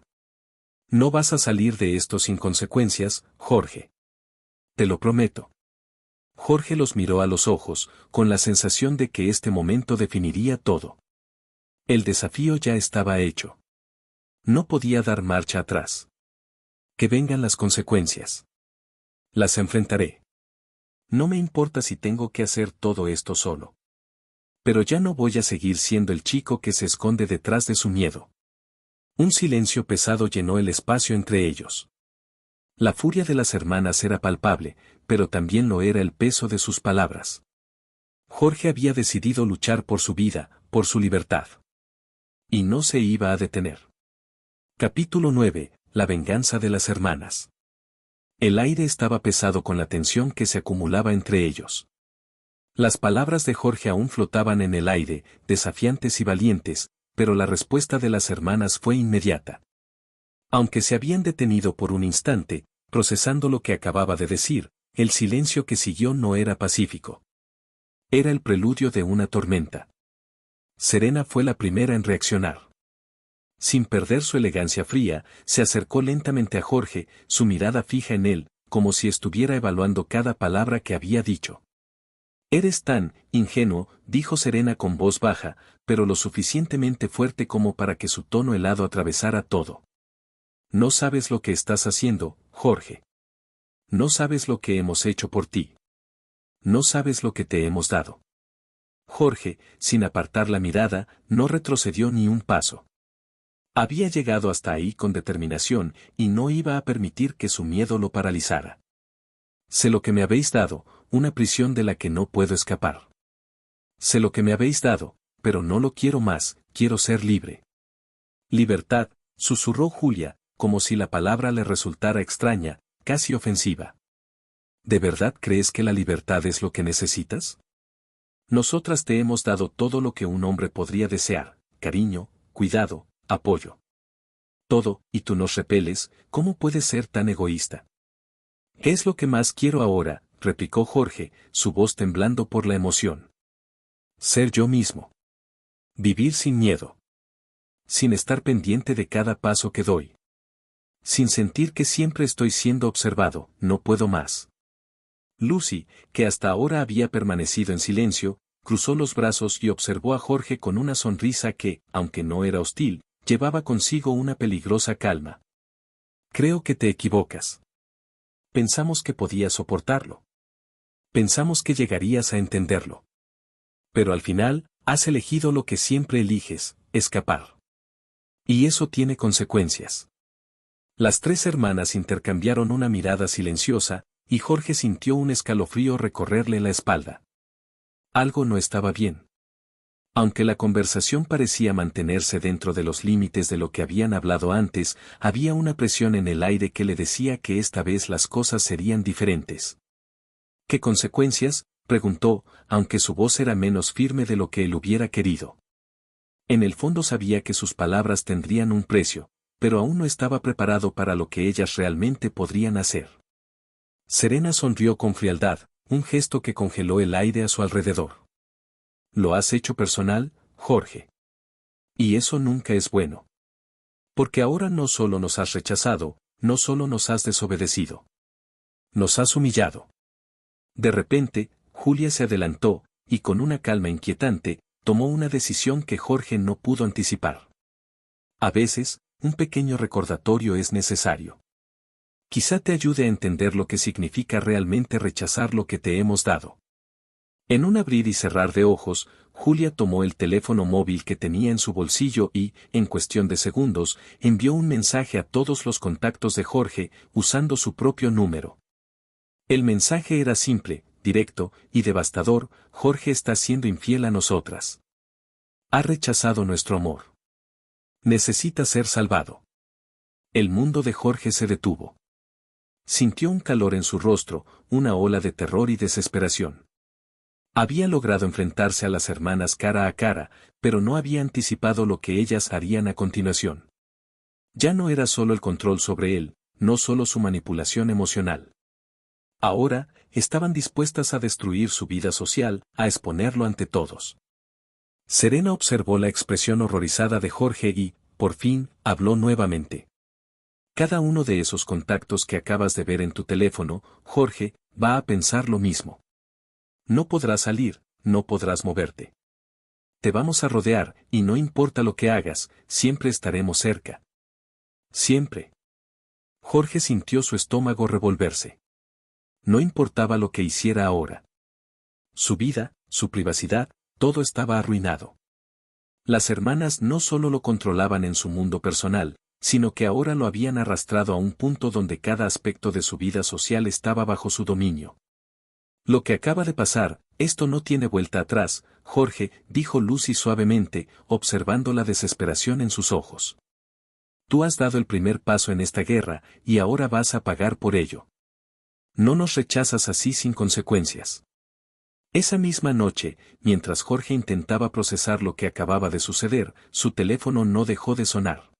Speaker 1: No vas a salir de esto sin consecuencias, Jorge. Te lo prometo. Jorge los miró a los ojos, con la sensación de que este momento definiría todo. El desafío ya estaba hecho. No podía dar marcha atrás. Que vengan las consecuencias. Las enfrentaré. No me importa si tengo que hacer todo esto solo. Pero ya no voy a seguir siendo el chico que se esconde detrás de su miedo. Un silencio pesado llenó el espacio entre ellos. La furia de las hermanas era palpable, pero también lo era el peso de sus palabras. Jorge había decidido luchar por su vida, por su libertad. Y no se iba a detener. Capítulo 9. La venganza de las hermanas. El aire estaba pesado con la tensión que se acumulaba entre ellos. Las palabras de Jorge aún flotaban en el aire, desafiantes y valientes, pero la respuesta de las hermanas fue inmediata. Aunque se habían detenido por un instante, procesando lo que acababa de decir, el silencio que siguió no era pacífico. Era el preludio de una tormenta. Serena fue la primera en reaccionar. Sin perder su elegancia fría, se acercó lentamente a Jorge, su mirada fija en él, como si estuviera evaluando cada palabra que había dicho. Eres tan ingenuo, dijo Serena con voz baja, pero lo suficientemente fuerte como para que su tono helado atravesara todo. No sabes lo que estás haciendo, Jorge. No sabes lo que hemos hecho por ti. No sabes lo que te hemos dado. Jorge, sin apartar la mirada, no retrocedió ni un paso. Había llegado hasta ahí con determinación y no iba a permitir que su miedo lo paralizara. Sé lo que me habéis dado, una prisión de la que no puedo escapar. Sé lo que me habéis dado, pero no lo quiero más, quiero ser libre. Libertad, susurró Julia, como si la palabra le resultara extraña, casi ofensiva. ¿De verdad crees que la libertad es lo que necesitas? Nosotras te hemos dado todo lo que un hombre podría desear, cariño, cuidado, apoyo. Todo, y tú nos repeles, ¿cómo puedes ser tan egoísta? ¿Qué es lo que más quiero ahora?, replicó Jorge, su voz temblando por la emoción. Ser yo mismo. Vivir sin miedo. Sin estar pendiente de cada paso que doy. Sin sentir que siempre estoy siendo observado, no puedo más. Lucy, que hasta ahora había permanecido en silencio, cruzó los brazos y observó a Jorge con una sonrisa que, aunque no era hostil, llevaba consigo una peligrosa calma. Creo que te equivocas. Pensamos que podías soportarlo. Pensamos que llegarías a entenderlo. Pero al final, has elegido lo que siempre eliges, escapar. Y eso tiene consecuencias. Las tres hermanas intercambiaron una mirada silenciosa, y Jorge sintió un escalofrío recorrerle la espalda. Algo no estaba bien. Aunque la conversación parecía mantenerse dentro de los límites de lo que habían hablado antes, había una presión en el aire que le decía que esta vez las cosas serían diferentes. ¿Qué consecuencias?, preguntó, aunque su voz era menos firme de lo que él hubiera querido. En el fondo sabía que sus palabras tendrían un precio, pero aún no estaba preparado para lo que ellas realmente podrían hacer. Serena sonrió con frialdad, un gesto que congeló el aire a su alrededor. Lo has hecho personal, Jorge. Y eso nunca es bueno. Porque ahora no solo nos has rechazado, no solo nos has desobedecido. Nos has humillado. De repente, Julia se adelantó, y con una calma inquietante, tomó una decisión que Jorge no pudo anticipar. A veces, un pequeño recordatorio es necesario. Quizá te ayude a entender lo que significa realmente rechazar lo que te hemos dado. En un abrir y cerrar de ojos, Julia tomó el teléfono móvil que tenía en su bolsillo y, en cuestión de segundos, envió un mensaje a todos los contactos de Jorge, usando su propio número. El mensaje era simple, directo y devastador: Jorge está siendo infiel a nosotras. Ha rechazado nuestro amor. Necesita ser salvado. El mundo de Jorge se detuvo. Sintió un calor en su rostro, una ola de terror y desesperación. Había logrado enfrentarse a las hermanas cara a cara, pero no había anticipado lo que ellas harían a continuación. Ya no era solo el control sobre él, no solo su manipulación emocional. Ahora, estaban dispuestas a destruir su vida social, a exponerlo ante todos. Serena observó la expresión horrorizada de Jorge y, por fin, habló nuevamente. Cada uno de esos contactos que acabas de ver en tu teléfono, Jorge, va a pensar lo mismo. No podrás salir, no podrás moverte. Te vamos a rodear, y no importa lo que hagas, siempre estaremos cerca. Siempre. Jorge sintió su estómago revolverse. No importaba lo que hiciera ahora. Su vida, su privacidad, todo estaba arruinado. Las hermanas no solo lo controlaban en su mundo personal, sino que ahora lo habían arrastrado a un punto donde cada aspecto de su vida social estaba bajo su dominio. Lo que acaba de pasar, esto no tiene vuelta atrás, Jorge, dijo Lucy suavemente, observando la desesperación en sus ojos. Tú has dado el primer paso en esta guerra, y ahora vas a pagar por ello. No nos rechazas así sin consecuencias. Esa misma noche, mientras Jorge intentaba procesar lo que acababa de suceder, su teléfono no dejó de sonar.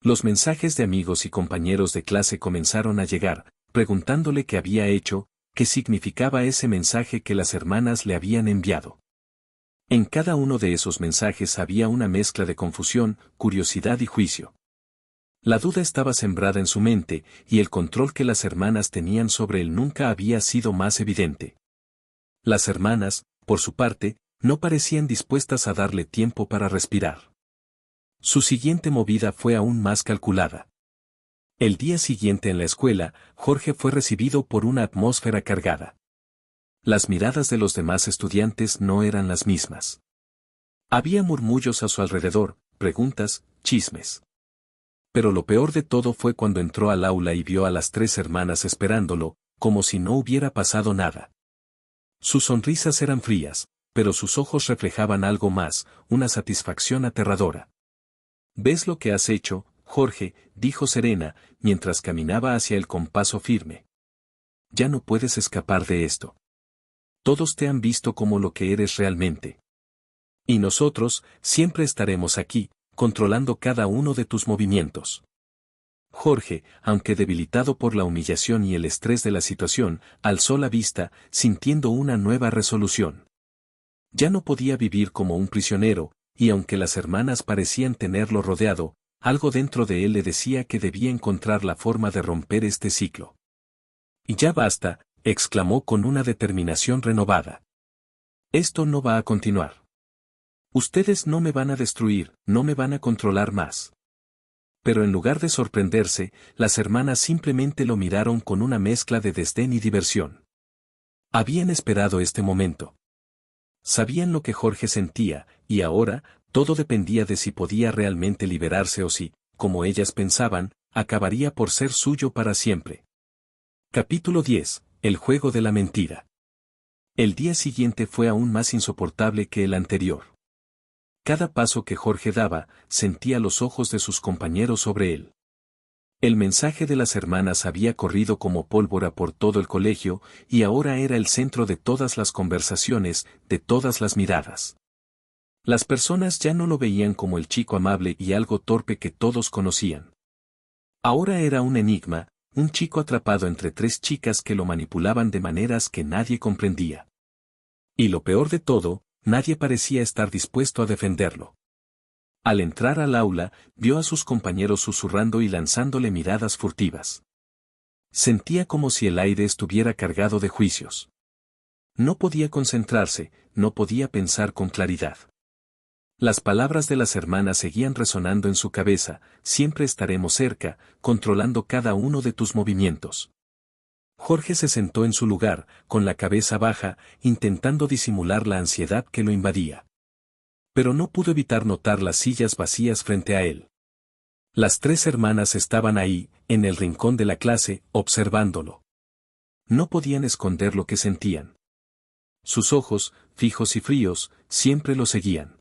Speaker 1: Los mensajes de amigos y compañeros de clase comenzaron a llegar, preguntándole qué había hecho, qué significaba ese mensaje que las hermanas le habían enviado. En cada uno de esos mensajes había una mezcla de confusión, curiosidad y juicio. La duda estaba sembrada en su mente, y el control que las hermanas tenían sobre él nunca había sido más evidente. Las hermanas, por su parte, no parecían dispuestas a darle tiempo para respirar. Su siguiente movida fue aún más calculada. El día siguiente en la escuela, Jorge fue recibido por una atmósfera cargada. Las miradas de los demás estudiantes no eran las mismas. Había murmullos a su alrededor, preguntas, chismes. Pero lo peor de todo fue cuando entró al aula y vio a las tres hermanas esperándolo, como si no hubiera pasado nada. Sus sonrisas eran frías, pero sus ojos reflejaban algo más, una satisfacción aterradora. ¿Ves lo que has hecho, Jorge?, dijo Serena, mientras caminaba hacia él con paso firme. Ya no puedes escapar de esto. Todos te han visto como lo que eres realmente. Y nosotros, siempre estaremos aquí, controlando cada uno de tus movimientos. Jorge, aunque debilitado por la humillación y el estrés de la situación, alzó la vista, sintiendo una nueva resolución. Ya no podía vivir como un prisionero, y aunque las hermanas parecían tenerlo rodeado, algo dentro de él le decía que debía encontrar la forma de romper este ciclo. Y ya basta, exclamó con una determinación renovada. Esto no va a continuar. Ustedes no me van a destruir, no me van a controlar más. Pero en lugar de sorprenderse, las hermanas simplemente lo miraron con una mezcla de desdén y diversión. Habían esperado este momento. Sabían lo que Jorge sentía, y ahora, todo dependía de si podía realmente liberarse o si, como ellas pensaban, acabaría por ser suyo para siempre. Capítulo 10. El juego de la mentira. El día siguiente fue aún más insoportable que el anterior. Cada paso que Jorge daba, sentía los ojos de sus compañeros sobre él. El mensaje de las hermanas había corrido como pólvora por todo el colegio, y ahora era el centro de todas las conversaciones, de todas las miradas. Las personas ya no lo veían como el chico amable y algo torpe que todos conocían. Ahora era un enigma, un chico atrapado entre tres chicas que lo manipulaban de maneras que nadie comprendía. Y lo peor de todo, nadie parecía estar dispuesto a defenderlo. Al entrar al aula, vio a sus compañeros susurrando y lanzándole miradas furtivas. Sentía como si el aire estuviera cargado de juicios. No podía concentrarse, no podía pensar con claridad. Las palabras de las hermanas seguían resonando en su cabeza: siempre estaremos cerca, controlando cada uno de tus movimientos. Jorge se sentó en su lugar, con la cabeza baja, intentando disimular la ansiedad que lo invadía. Pero no pudo evitar notar las sillas vacías frente a él. Las tres hermanas estaban ahí, en el rincón de la clase, observándolo. No podían esconder lo que sentían. Sus ojos, fijos y fríos, siempre lo seguían.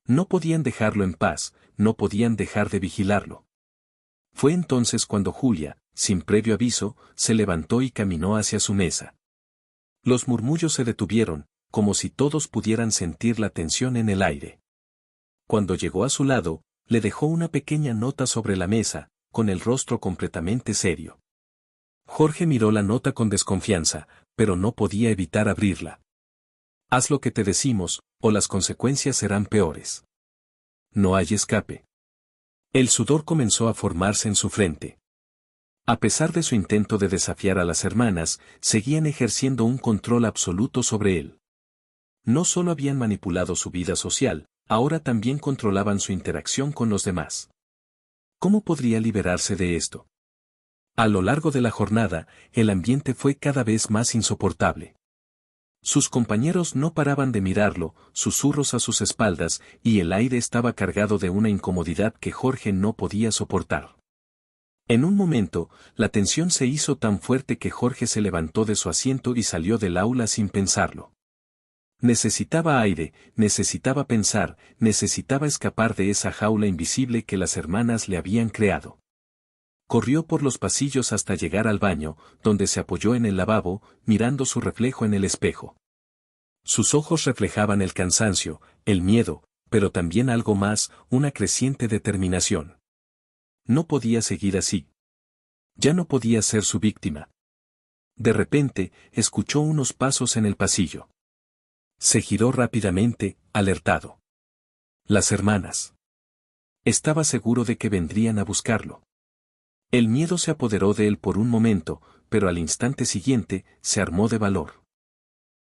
Speaker 1: No podían dejarlo en paz, no podían dejar de vigilarlo. Fue entonces cuando Julia, sin previo aviso, se levantó y caminó hacia su mesa. Los murmullos se detuvieron, como si todos pudieran sentir la tensión en el aire. Cuando llegó a su lado, le dejó una pequeña nota sobre la mesa, con el rostro completamente serio. Jorge miró la nota con desconfianza, pero no podía evitar abrirla. Haz lo que te decimos, o las consecuencias serán peores. No hay escape. El sudor comenzó a formarse en su frente. A pesar de su intento de desafiar a las hermanas, seguían ejerciendo un control absoluto sobre él. No solo habían manipulado su vida social, ahora también controlaban su interacción con los demás. ¿Cómo podría liberarse de esto? A lo largo de la jornada, el ambiente fue cada vez más insoportable. Sus compañeros no paraban de mirarlo, susurros a sus espaldas, y el aire estaba cargado de una incomodidad que Jorge no podía soportar. En un momento, la tensión se hizo tan fuerte que Jorge se levantó de su asiento y salió del aula sin pensarlo. Necesitaba aire, necesitaba pensar, necesitaba escapar de esa jaula invisible que las hermanas le habían creado. Corrió por los pasillos hasta llegar al baño, donde se apoyó en el lavabo, mirando su reflejo en el espejo. Sus ojos reflejaban el cansancio, el miedo, pero también algo más, una creciente determinación. No podía seguir así. Ya no podía ser su víctima. De repente, escuchó unos pasos en el pasillo. Se giró rápidamente, alertado. Las hermanas. Estaba seguro de que vendrían a buscarlo. El miedo se apoderó de él por un momento, pero al instante siguiente, se armó de valor.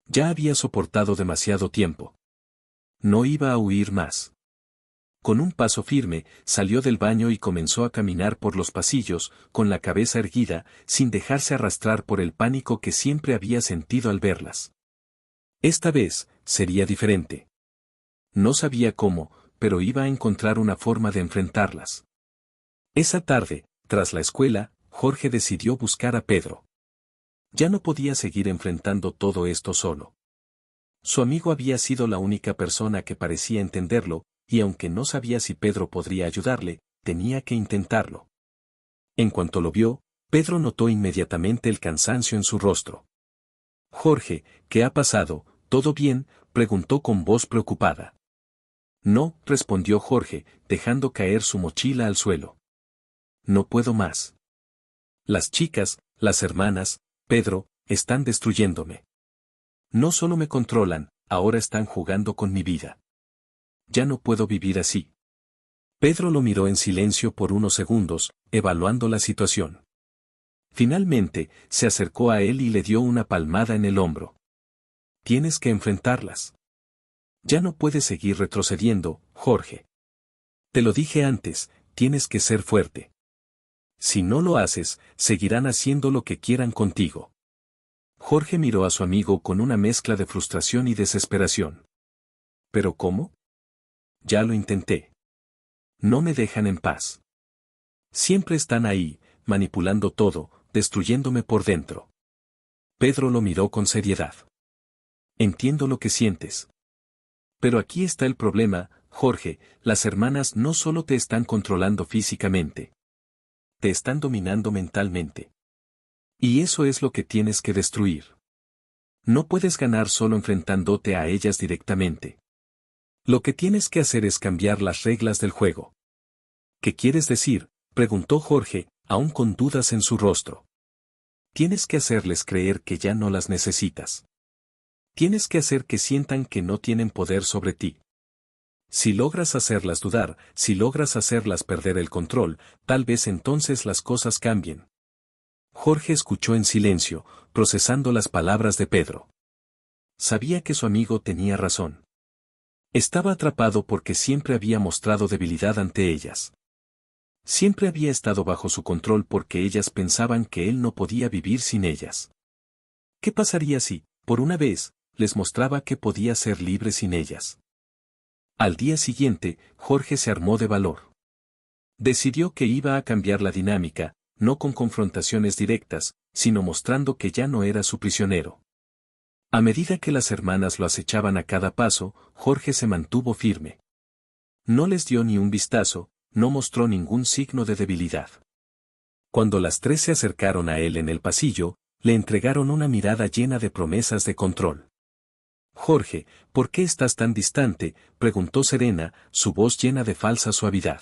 Speaker 1: Ya había soportado demasiado tiempo. No iba a huir más. Con un paso firme, salió del baño y comenzó a caminar por los pasillos, con la cabeza erguida, sin dejarse arrastrar por el pánico que siempre había sentido al verlas. Esta vez, sería diferente. No sabía cómo, pero iba a encontrar una forma de enfrentarlas. Esa tarde, tras la escuela, Jorge decidió buscar a Pedro. Ya no podía seguir enfrentando todo esto solo. Su amigo había sido la única persona que parecía entenderlo, y aunque no sabía si Pedro podría ayudarle, tenía que intentarlo. En cuanto lo vio, Pedro notó inmediatamente el cansancio en su rostro. «Jorge, ¿qué ha pasado? ¿Todo bien?», preguntó con voz preocupada. «No», respondió Jorge, dejando caer su mochila al suelo. «No puedo más. Las chicas, las hermanas, Pedro, están destruyéndome. No solo me controlan, ahora están jugando con mi vida. Ya no puedo vivir así». Pedro lo miró en silencio por unos segundos, evaluando la situación. Finalmente, se acercó a él y le dio una palmada en el hombro. «Tienes que enfrentarlas. Ya no puedes seguir retrocediendo, Jorge. Te lo dije antes, tienes que ser fuerte. Si no lo haces, seguirán haciendo lo que quieran contigo». Jorge miró a su amigo con una mezcla de frustración y desesperación. «¿Pero cómo? Ya lo intenté. No me dejan en paz. Siempre están ahí, manipulando todo, destruyéndome por dentro». Pedro lo miró con seriedad. Entiendo lo que sientes. Pero aquí está el problema, Jorge, las hermanas no solo te están controlando físicamente. Te están dominando mentalmente. Y eso es lo que tienes que destruir. No puedes ganar solo enfrentándote a ellas directamente. Lo que tienes que hacer es cambiar las reglas del juego. ¿Qué quieres decir?, preguntó Jorge, aún con dudas en su rostro. Tienes que hacerles creer que ya no las necesitas. Tienes que hacer que sientan que no tienen poder sobre ti. Si logras hacerlas dudar, si logras hacerlas perder el control, tal vez entonces las cosas cambien. Jorge escuchó en silencio, procesando las palabras de Pedro. Sabía que su amigo tenía razón. Estaba atrapado porque siempre había mostrado debilidad ante ellas. Siempre había estado bajo su control porque ellas pensaban que él no podía vivir sin ellas. ¿Qué pasaría si, por una vez, les mostraba que podía ser libre sin ellas? Al día siguiente, Jorge se armó de valor. Decidió que iba a cambiar la dinámica, no con confrontaciones directas, sino mostrando que ya no era su prisionero. A medida que las hermanas lo acechaban a cada paso, Jorge se mantuvo firme. No les dio ni un vistazo, no mostró ningún signo de debilidad. Cuando las tres se acercaron a él en el pasillo, le entregaron una mirada llena de promesas de control. Jorge, ¿por qué estás tan distante?, preguntó Serena, su voz llena de falsa suavidad.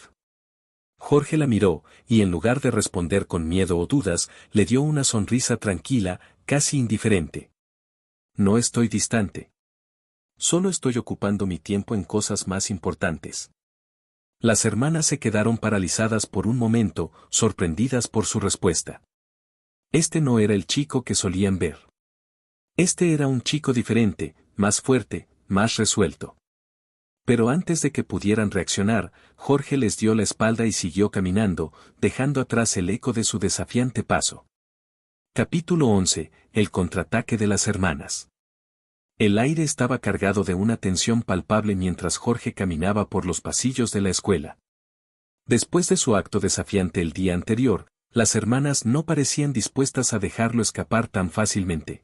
Speaker 1: Jorge la miró, y en lugar de responder con miedo o dudas, le dio una sonrisa tranquila, casi indiferente. No estoy distante. Solo estoy ocupando mi tiempo en cosas más importantes. Las hermanas se quedaron paralizadas por un momento, sorprendidas por su respuesta. Este no era el chico que solían ver. Este era un chico diferente, más fuerte, más resuelto. Pero antes de que pudieran reaccionar, Jorge les dio la espalda y siguió caminando, dejando atrás el eco de su desafiante paso. Capítulo 11. El contraataque de las hermanas. El aire estaba cargado de una tensión palpable mientras Jorge caminaba por los pasillos de la escuela. Después de su acto desafiante el día anterior, las hermanas no parecían dispuestas a dejarlo escapar tan fácilmente.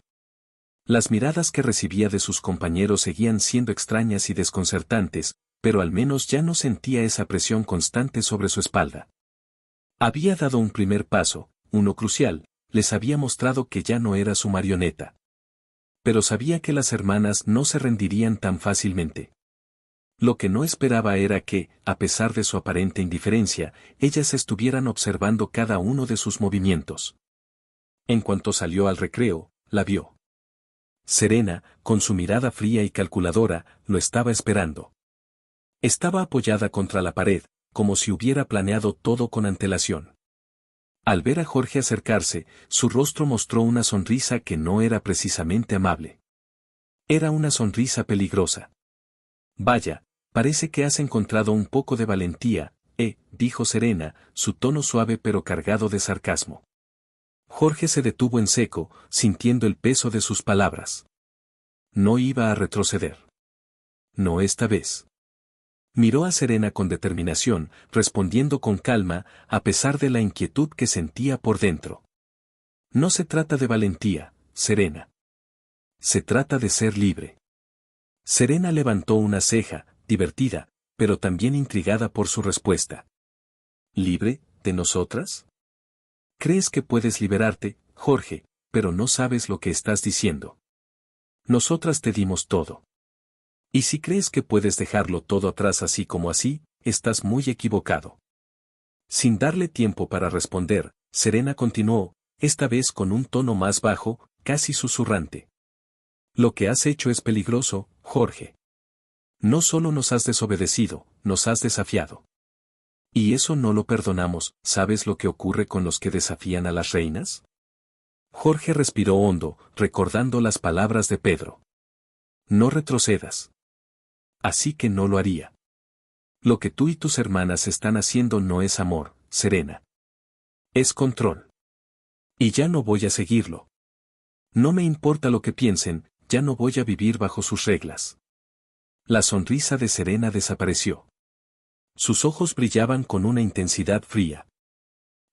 Speaker 1: Las miradas que recibía de sus compañeros seguían siendo extrañas y desconcertantes, pero al menos ya no sentía esa presión constante sobre su espalda. Había dado un primer paso, uno crucial, les había mostrado que ya no era su marioneta. Pero sabía que las hermanas no se rendirían tan fácilmente. Lo que no esperaba era que, a pesar de su aparente indiferencia, ellas estuvieran observando cada uno de sus movimientos. En cuanto salió al recreo, la vio. Serena, con su mirada fría y calculadora, lo estaba esperando. Estaba apoyada contra la pared, como si hubiera planeado todo con antelación. Al ver a Jorge acercarse, su rostro mostró una sonrisa que no era precisamente amable. Era una sonrisa peligrosa. Vaya, parece que has encontrado un poco de valentía, dijo Serena, su tono suave pero cargado de sarcasmo. Jorge se detuvo en seco, sintiendo el peso de sus palabras. No iba a retroceder. No esta vez. Miró a Serena con determinación, respondiendo con calma, a pesar de la inquietud que sentía por dentro. No se trata de valentía, Serena. Se trata de ser libre. Serena levantó una ceja, divertida, pero también intrigada por su respuesta. ¿Libre, de nosotras? Crees que puedes liberarte, Jorge, pero no sabes lo que estás diciendo. Nosotras te dimos todo. Y si crees que puedes dejarlo todo atrás así como así, estás muy equivocado. Sin darle tiempo para responder, Serena continuó, esta vez con un tono más bajo, casi susurrante. Lo que has hecho es peligroso, Jorge. No solo nos has desobedecido, nos has desafiado. Y eso no lo perdonamos. ¿Sabes lo que ocurre con los que desafían a las reinas? Jorge respiró hondo, recordando las palabras de Pedro. No retrocedas. Así que no lo haría. Lo que tú y tus hermanas están haciendo no es amor, Serena. Es control. Y ya no voy a seguirlo. No me importa lo que piensen, ya no voy a vivir bajo sus reglas. La sonrisa de Serena desapareció. Sus ojos brillaban con una intensidad fría.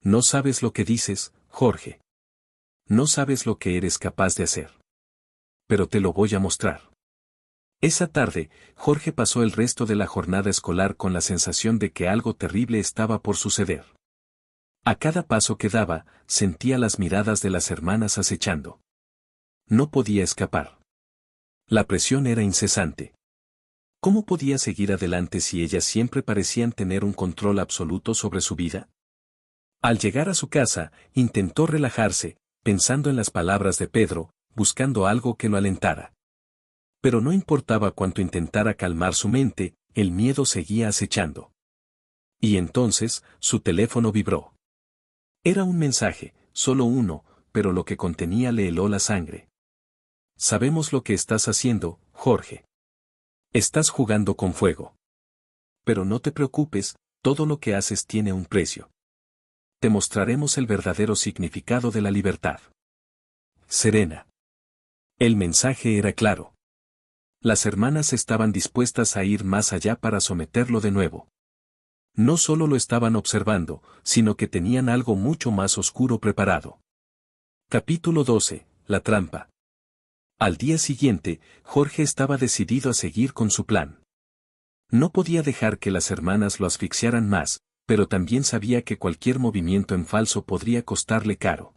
Speaker 1: No sabes lo que dices, Jorge. No sabes lo que eres capaz de hacer. Pero te lo voy a mostrar. Esa tarde, Jorge pasó el resto de la jornada escolar con la sensación de que algo terrible estaba por suceder. A cada paso que daba, sentía las miradas de las hermanas acechando. No podía escapar. La presión era incesante. ¿Cómo podía seguir adelante si ellas siempre parecían tener un control absoluto sobre su vida? Al llegar a su casa, intentó relajarse, pensando en las palabras de Pedro, buscando algo que lo alentara. Pero no importaba cuánto intentara calmar su mente, el miedo seguía acechando. Y entonces, su teléfono vibró. Era un mensaje, solo uno, pero lo que contenía le heló la sangre. Sabemos lo que estás haciendo, Jorge. Estás jugando con fuego. Pero no te preocupes, todo lo que haces tiene un precio. Te mostraremos el verdadero significado de la libertad. Serena. El mensaje era claro. Las hermanas estaban dispuestas a ir más allá para someterlo de nuevo. No solo lo estaban observando, sino que tenían algo mucho más oscuro preparado. Capítulo 12. La trampa. Al día siguiente, Jorge estaba decidido a seguir con su plan. No podía dejar que las hermanas lo asfixiaran más, pero también sabía que cualquier movimiento en falso podría costarle caro.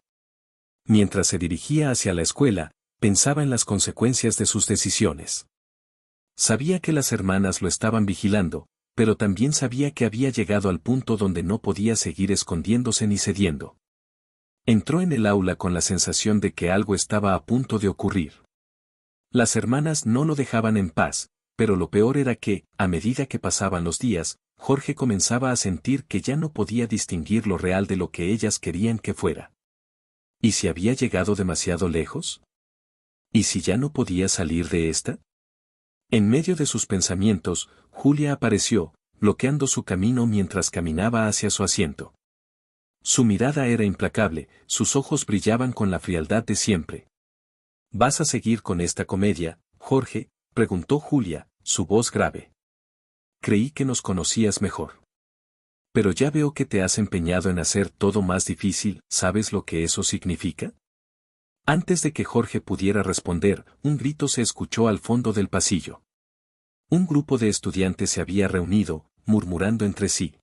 Speaker 1: Mientras se dirigía hacia la escuela, pensaba en las consecuencias de sus decisiones. Sabía que las hermanas lo estaban vigilando, pero también sabía que había llegado al punto donde no podía seguir escondiéndose ni cediendo. Entró en el aula con la sensación de que algo estaba a punto de ocurrir. Las hermanas no lo dejaban en paz, pero lo peor era que, a medida que pasaban los días, Jorge comenzaba a sentir que ya no podía distinguir lo real de lo que ellas querían que fuera. ¿Y si había llegado demasiado lejos? ¿Y si ya no podía salir de esta? En medio de sus pensamientos, Julia apareció, bloqueando su camino mientras caminaba hacia su asiento. Su mirada era implacable, sus ojos brillaban con la frialdad de siempre. ¿Vas a seguir con esta comedia, Jorge?, preguntó Julia, su voz grave. Creí que nos conocías mejor. Pero ya veo que te has empeñado en hacer todo más difícil, ¿sabes lo que eso significa? Antes de que Jorge pudiera responder, un grito se escuchó al fondo del pasillo. Un grupo de estudiantes se había reunido, murmurando entre sí.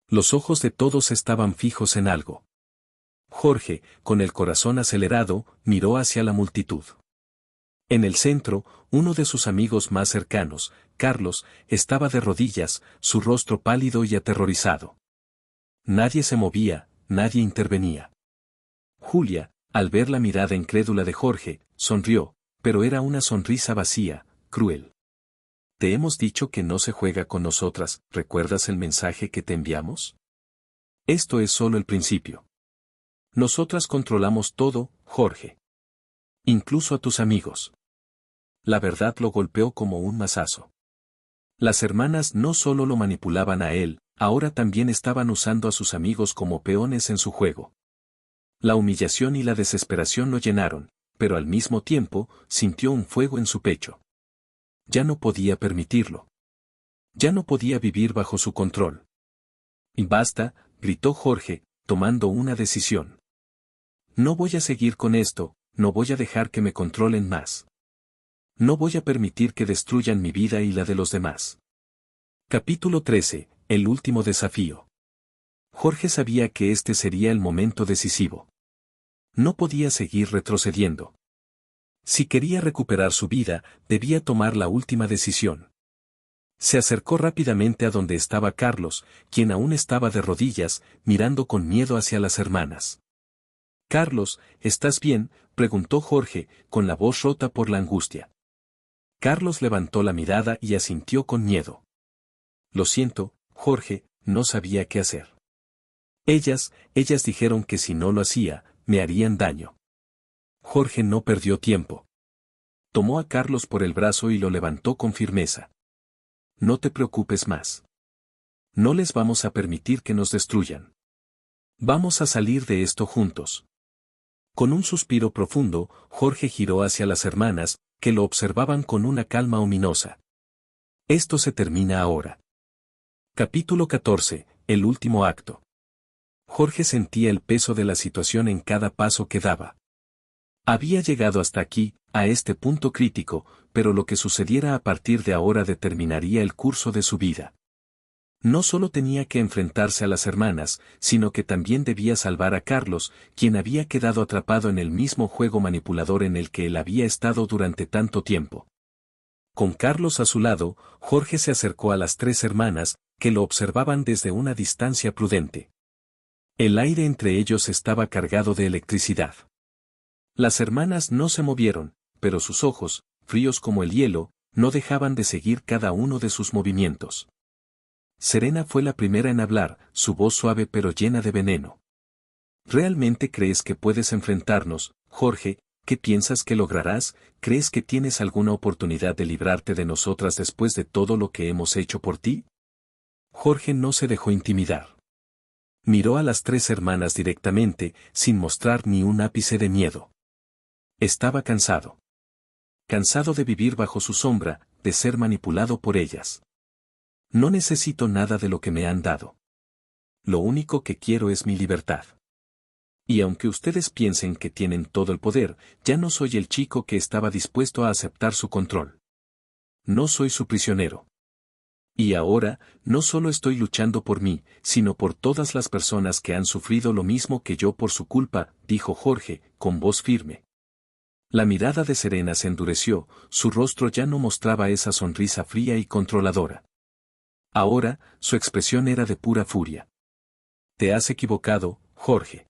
Speaker 1: Los ojos de todos estaban fijos en algo. Jorge, con el corazón acelerado, miró hacia la multitud. En el centro, uno de sus amigos más cercanos, Carlos, estaba de rodillas, su rostro pálido y aterrorizado. Nadie se movía, nadie intervenía. Julia, al ver la mirada incrédula de Jorge, sonrió, pero era una sonrisa vacía, cruel. Te hemos dicho que no se juega con nosotras, ¿recuerdas el mensaje que te enviamos? Esto es solo el principio. Nosotras controlamos todo, Jorge. Incluso a tus amigos. La verdad lo golpeó como un mazazo. Las hermanas no solo lo manipulaban a él, ahora también estaban usando a sus amigos como peones en su juego. La humillación y la desesperación lo llenaron, pero al mismo tiempo, sintió un fuego en su pecho. Ya no podía permitirlo. Ya no podía vivir bajo su control. Y basta, gritó Jorge, tomando una decisión. No voy a seguir con esto, no voy a dejar que me controlen más. No voy a permitir que destruyan mi vida y la de los demás. Capítulo 13. El último desafío. Jorge sabía que este sería el momento decisivo. No podía seguir retrocediendo. Si quería recuperar su vida, debía tomar la última decisión. Se acercó rápidamente a donde estaba Carlos, quien aún estaba de rodillas, mirando con miedo hacia las hermanas. Carlos, ¿estás bien?, preguntó Jorge, con la voz rota por la angustia. Carlos levantó la mirada y asintió con miedo. Lo siento, Jorge, no sabía qué hacer. Ellas dijeron que si no lo hacía, me harían daño. Jorge no perdió tiempo. Tomó a Carlos por el brazo y lo levantó con firmeza. No te preocupes más. No les vamos a permitir que nos destruyan. Vamos a salir de esto juntos. Con un suspiro profundo, Jorge giró hacia las hermanas, que lo observaban con una calma ominosa. Esto se termina ahora. Capítulo 14. El último acto. Jorge sentía el peso de la situación en cada paso que daba. Había llegado hasta aquí, a este punto crítico, pero lo que sucediera a partir de ahora determinaría el curso de su vida. No solo tenía que enfrentarse a las hermanas, sino que también debía salvar a Carlos, quien había quedado atrapado en el mismo juego manipulador en el que él había estado durante tanto tiempo. Con Carlos a su lado, Jorge se acercó a las tres hermanas, que lo observaban desde una distancia prudente. El aire entre ellos estaba cargado de electricidad. Las hermanas no se movieron, pero sus ojos, fríos como el hielo, no dejaban de seguir cada uno de sus movimientos. Serena fue la primera en hablar, su voz suave pero llena de veneno. ¿Realmente crees que puedes enfrentarnos, Jorge? ¿Qué piensas que lograrás? ¿Crees que tienes alguna oportunidad de librarte de nosotras después de todo lo que hemos hecho por ti? Jorge no se dejó intimidar. Miró a las tres hermanas directamente, sin mostrar ni un ápice de miedo. Estaba cansado. Cansado de vivir bajo su sombra, de ser manipulado por ellas. No necesito nada de lo que me han dado. Lo único que quiero es mi libertad. Y aunque ustedes piensen que tienen todo el poder, ya no soy el chico que estaba dispuesto a aceptar su control. No soy su prisionero. Y ahora, no solo estoy luchando por mí, sino por todas las personas que han sufrido lo mismo que yo por su culpa, dijo Jorge, con voz firme. La mirada de Serena se endureció, su rostro ya no mostraba esa sonrisa fría y controladora. Ahora, su expresión era de pura furia. Te has equivocado, Jorge.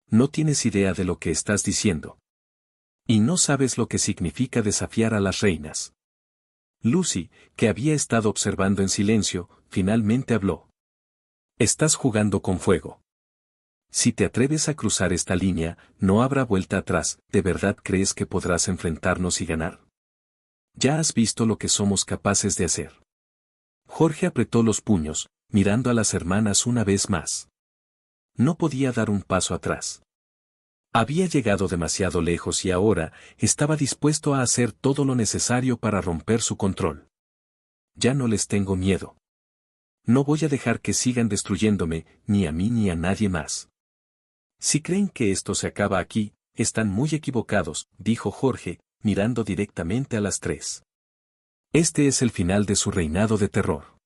Speaker 1: No tienes idea de lo que estás diciendo. Y no sabes lo que significa desafiar a las reinas. Lucy, que había estado observando en silencio, finalmente habló. Estás jugando con fuego. Si te atreves a cruzar esta línea, no habrá vuelta atrás. ¿De verdad crees que podrás enfrentarnos y ganar? Ya has visto lo que somos capaces de hacer. Jorge apretó los puños, mirando a las hermanas una vez más. No podía dar un paso atrás. Había llegado demasiado lejos y ahora estaba dispuesto a hacer todo lo necesario para romper su control. Ya no les tengo miedo. No voy a dejar que sigan destruyéndome, ni a mí ni a nadie más. Si creen que esto se acaba aquí, están muy equivocados, dijo Jorge, mirando directamente a las tres. Este es el final de su reinado de terror.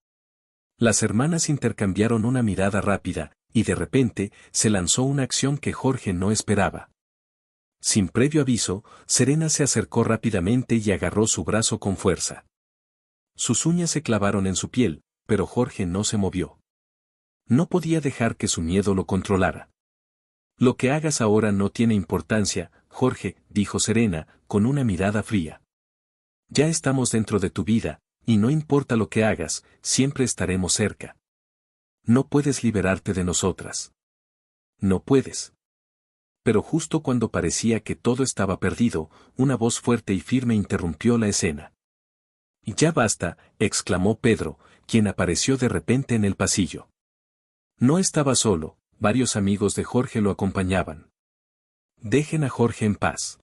Speaker 1: Las hermanas intercambiaron una mirada rápida, y de repente, se lanzó una acción que Jorge no esperaba. Sin previo aviso, Serena se acercó rápidamente y agarró su brazo con fuerza. Sus uñas se clavaron en su piel, pero Jorge no se movió. No podía dejar que su miedo lo controlara. Lo que hagas ahora no tiene importancia, Jorge, dijo Serena, con una mirada fría. Ya estamos dentro de tu vida, y no importa lo que hagas, siempre estaremos cerca. No puedes liberarte de nosotras. No puedes. Pero justo cuando parecía que todo estaba perdido, una voz fuerte y firme interrumpió la escena. Ya basta, exclamó Pedro, quien apareció de repente en el pasillo. No estaba solo, varios amigos de Jorge lo acompañaban. Dejen a Jorge en paz.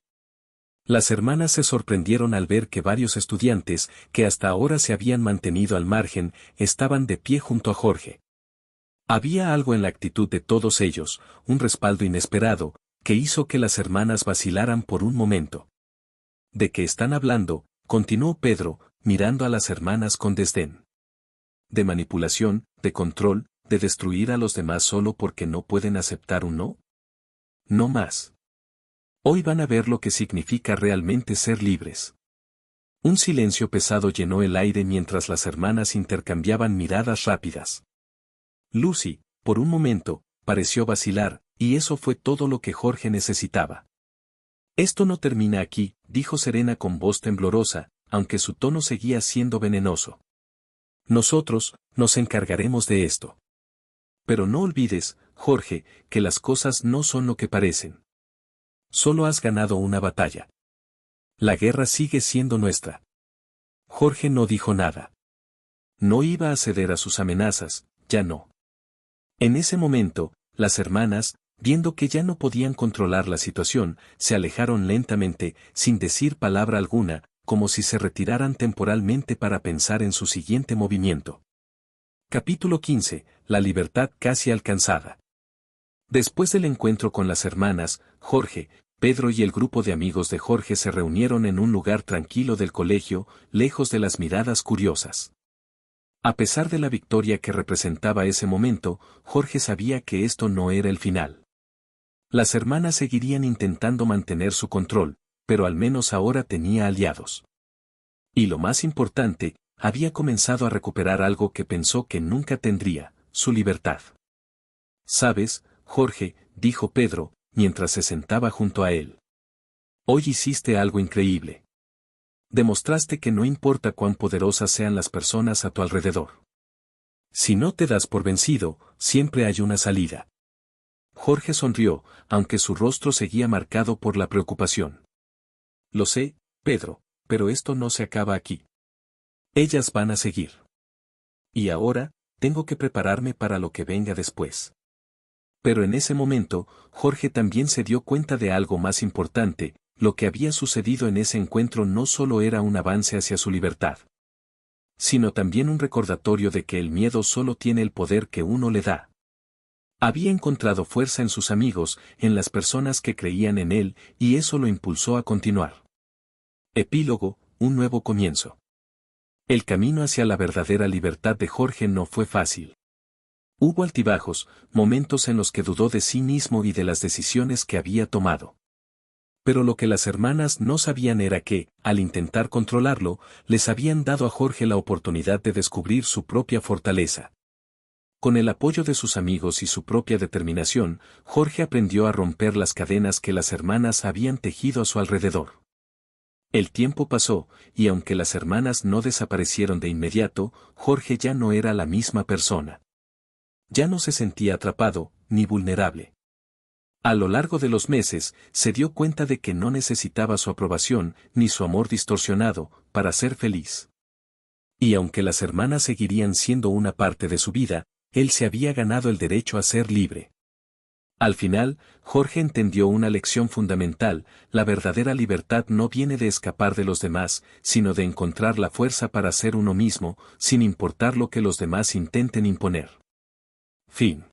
Speaker 1: Las hermanas se sorprendieron al ver que varios estudiantes, que hasta ahora se habían mantenido al margen, estaban de pie junto a Jorge. Había algo en la actitud de todos ellos, un respaldo inesperado, que hizo que las hermanas vacilaran por un momento. ¿De qué están hablando?, continuó Pedro, mirando a las hermanas con desdén. ¿De manipulación, de control, de destruir a los demás solo porque no pueden aceptar un no? No más. Hoy van a ver lo que significa realmente ser libres. Un silencio pesado llenó el aire mientras las hermanas intercambiaban miradas rápidas. Lucy, por un momento, pareció vacilar, y eso fue todo lo que Jorge necesitaba. Esto no termina aquí, dijo Serena con voz temblorosa, aunque su tono seguía siendo venenoso. Nosotros, nos encargaremos de esto. Pero no olvides, Jorge, que las cosas no son lo que parecen. Solo has ganado una batalla. La guerra sigue siendo nuestra. Jorge no dijo nada. No iba a ceder a sus amenazas, ya no. En ese momento, las hermanas, viendo que ya no podían controlar la situación, se alejaron lentamente, sin decir palabra alguna, como si se retiraran temporalmente para pensar en su siguiente movimiento. Capítulo 15. La libertad casi alcanzada. Después del encuentro con las hermanas, Jorge, Pedro y el grupo de amigos de Jorge se reunieron en un lugar tranquilo del colegio, lejos de las miradas curiosas. A pesar de la victoria que representaba ese momento, Jorge sabía que esto no era el final. Las hermanas seguirían intentando mantener su control, pero al menos ahora tenía aliados. Y lo más importante, había comenzado a recuperar algo que pensó que nunca tendría, su libertad. «¿Sabes, Jorge?», dijo Pedro, mientras se sentaba junto a él. «Hoy hiciste algo increíble. Demostraste que no importa cuán poderosas sean las personas a tu alrededor. Si no te das por vencido, siempre hay una salida». Jorge sonrió, aunque su rostro seguía marcado por la preocupación. «Lo sé, Pedro, pero esto no se acaba aquí. Ellas van a seguir. Y ahora, tengo que prepararme para lo que venga después». Pero en ese momento, Jorge también se dio cuenta de algo más importante: lo que había sucedido en ese encuentro no solo era un avance hacia su libertad, sino también un recordatorio de que el miedo solo tiene el poder que uno le da. Había encontrado fuerza en sus amigos, en las personas que creían en él, y eso lo impulsó a continuar. Epílogo, un nuevo comienzo. El camino hacia la verdadera libertad de Jorge no fue fácil. Hubo altibajos, momentos en los que dudó de sí mismo y de las decisiones que había tomado. Pero lo que las hermanas no sabían era que, al intentar controlarlo, les habían dado a Jorge la oportunidad de descubrir su propia fortaleza. Con el apoyo de sus amigos y su propia determinación, Jorge aprendió a romper las cadenas que las hermanas habían tejido a su alrededor. El tiempo pasó, y aunque las hermanas no desaparecieron de inmediato, Jorge ya no era la misma persona. Ya no se sentía atrapado, ni vulnerable. A lo largo de los meses, se dio cuenta de que no necesitaba su aprobación, ni su amor distorsionado, para ser feliz. Y aunque las hermanas seguirían siendo una parte de su vida, él se había ganado el derecho a ser libre. Al final, Jorge entendió una lección fundamental: la verdadera libertad no viene de escapar de los demás, sino de encontrar la fuerza para ser uno mismo, sin importar lo que los demás intenten imponer. Fin.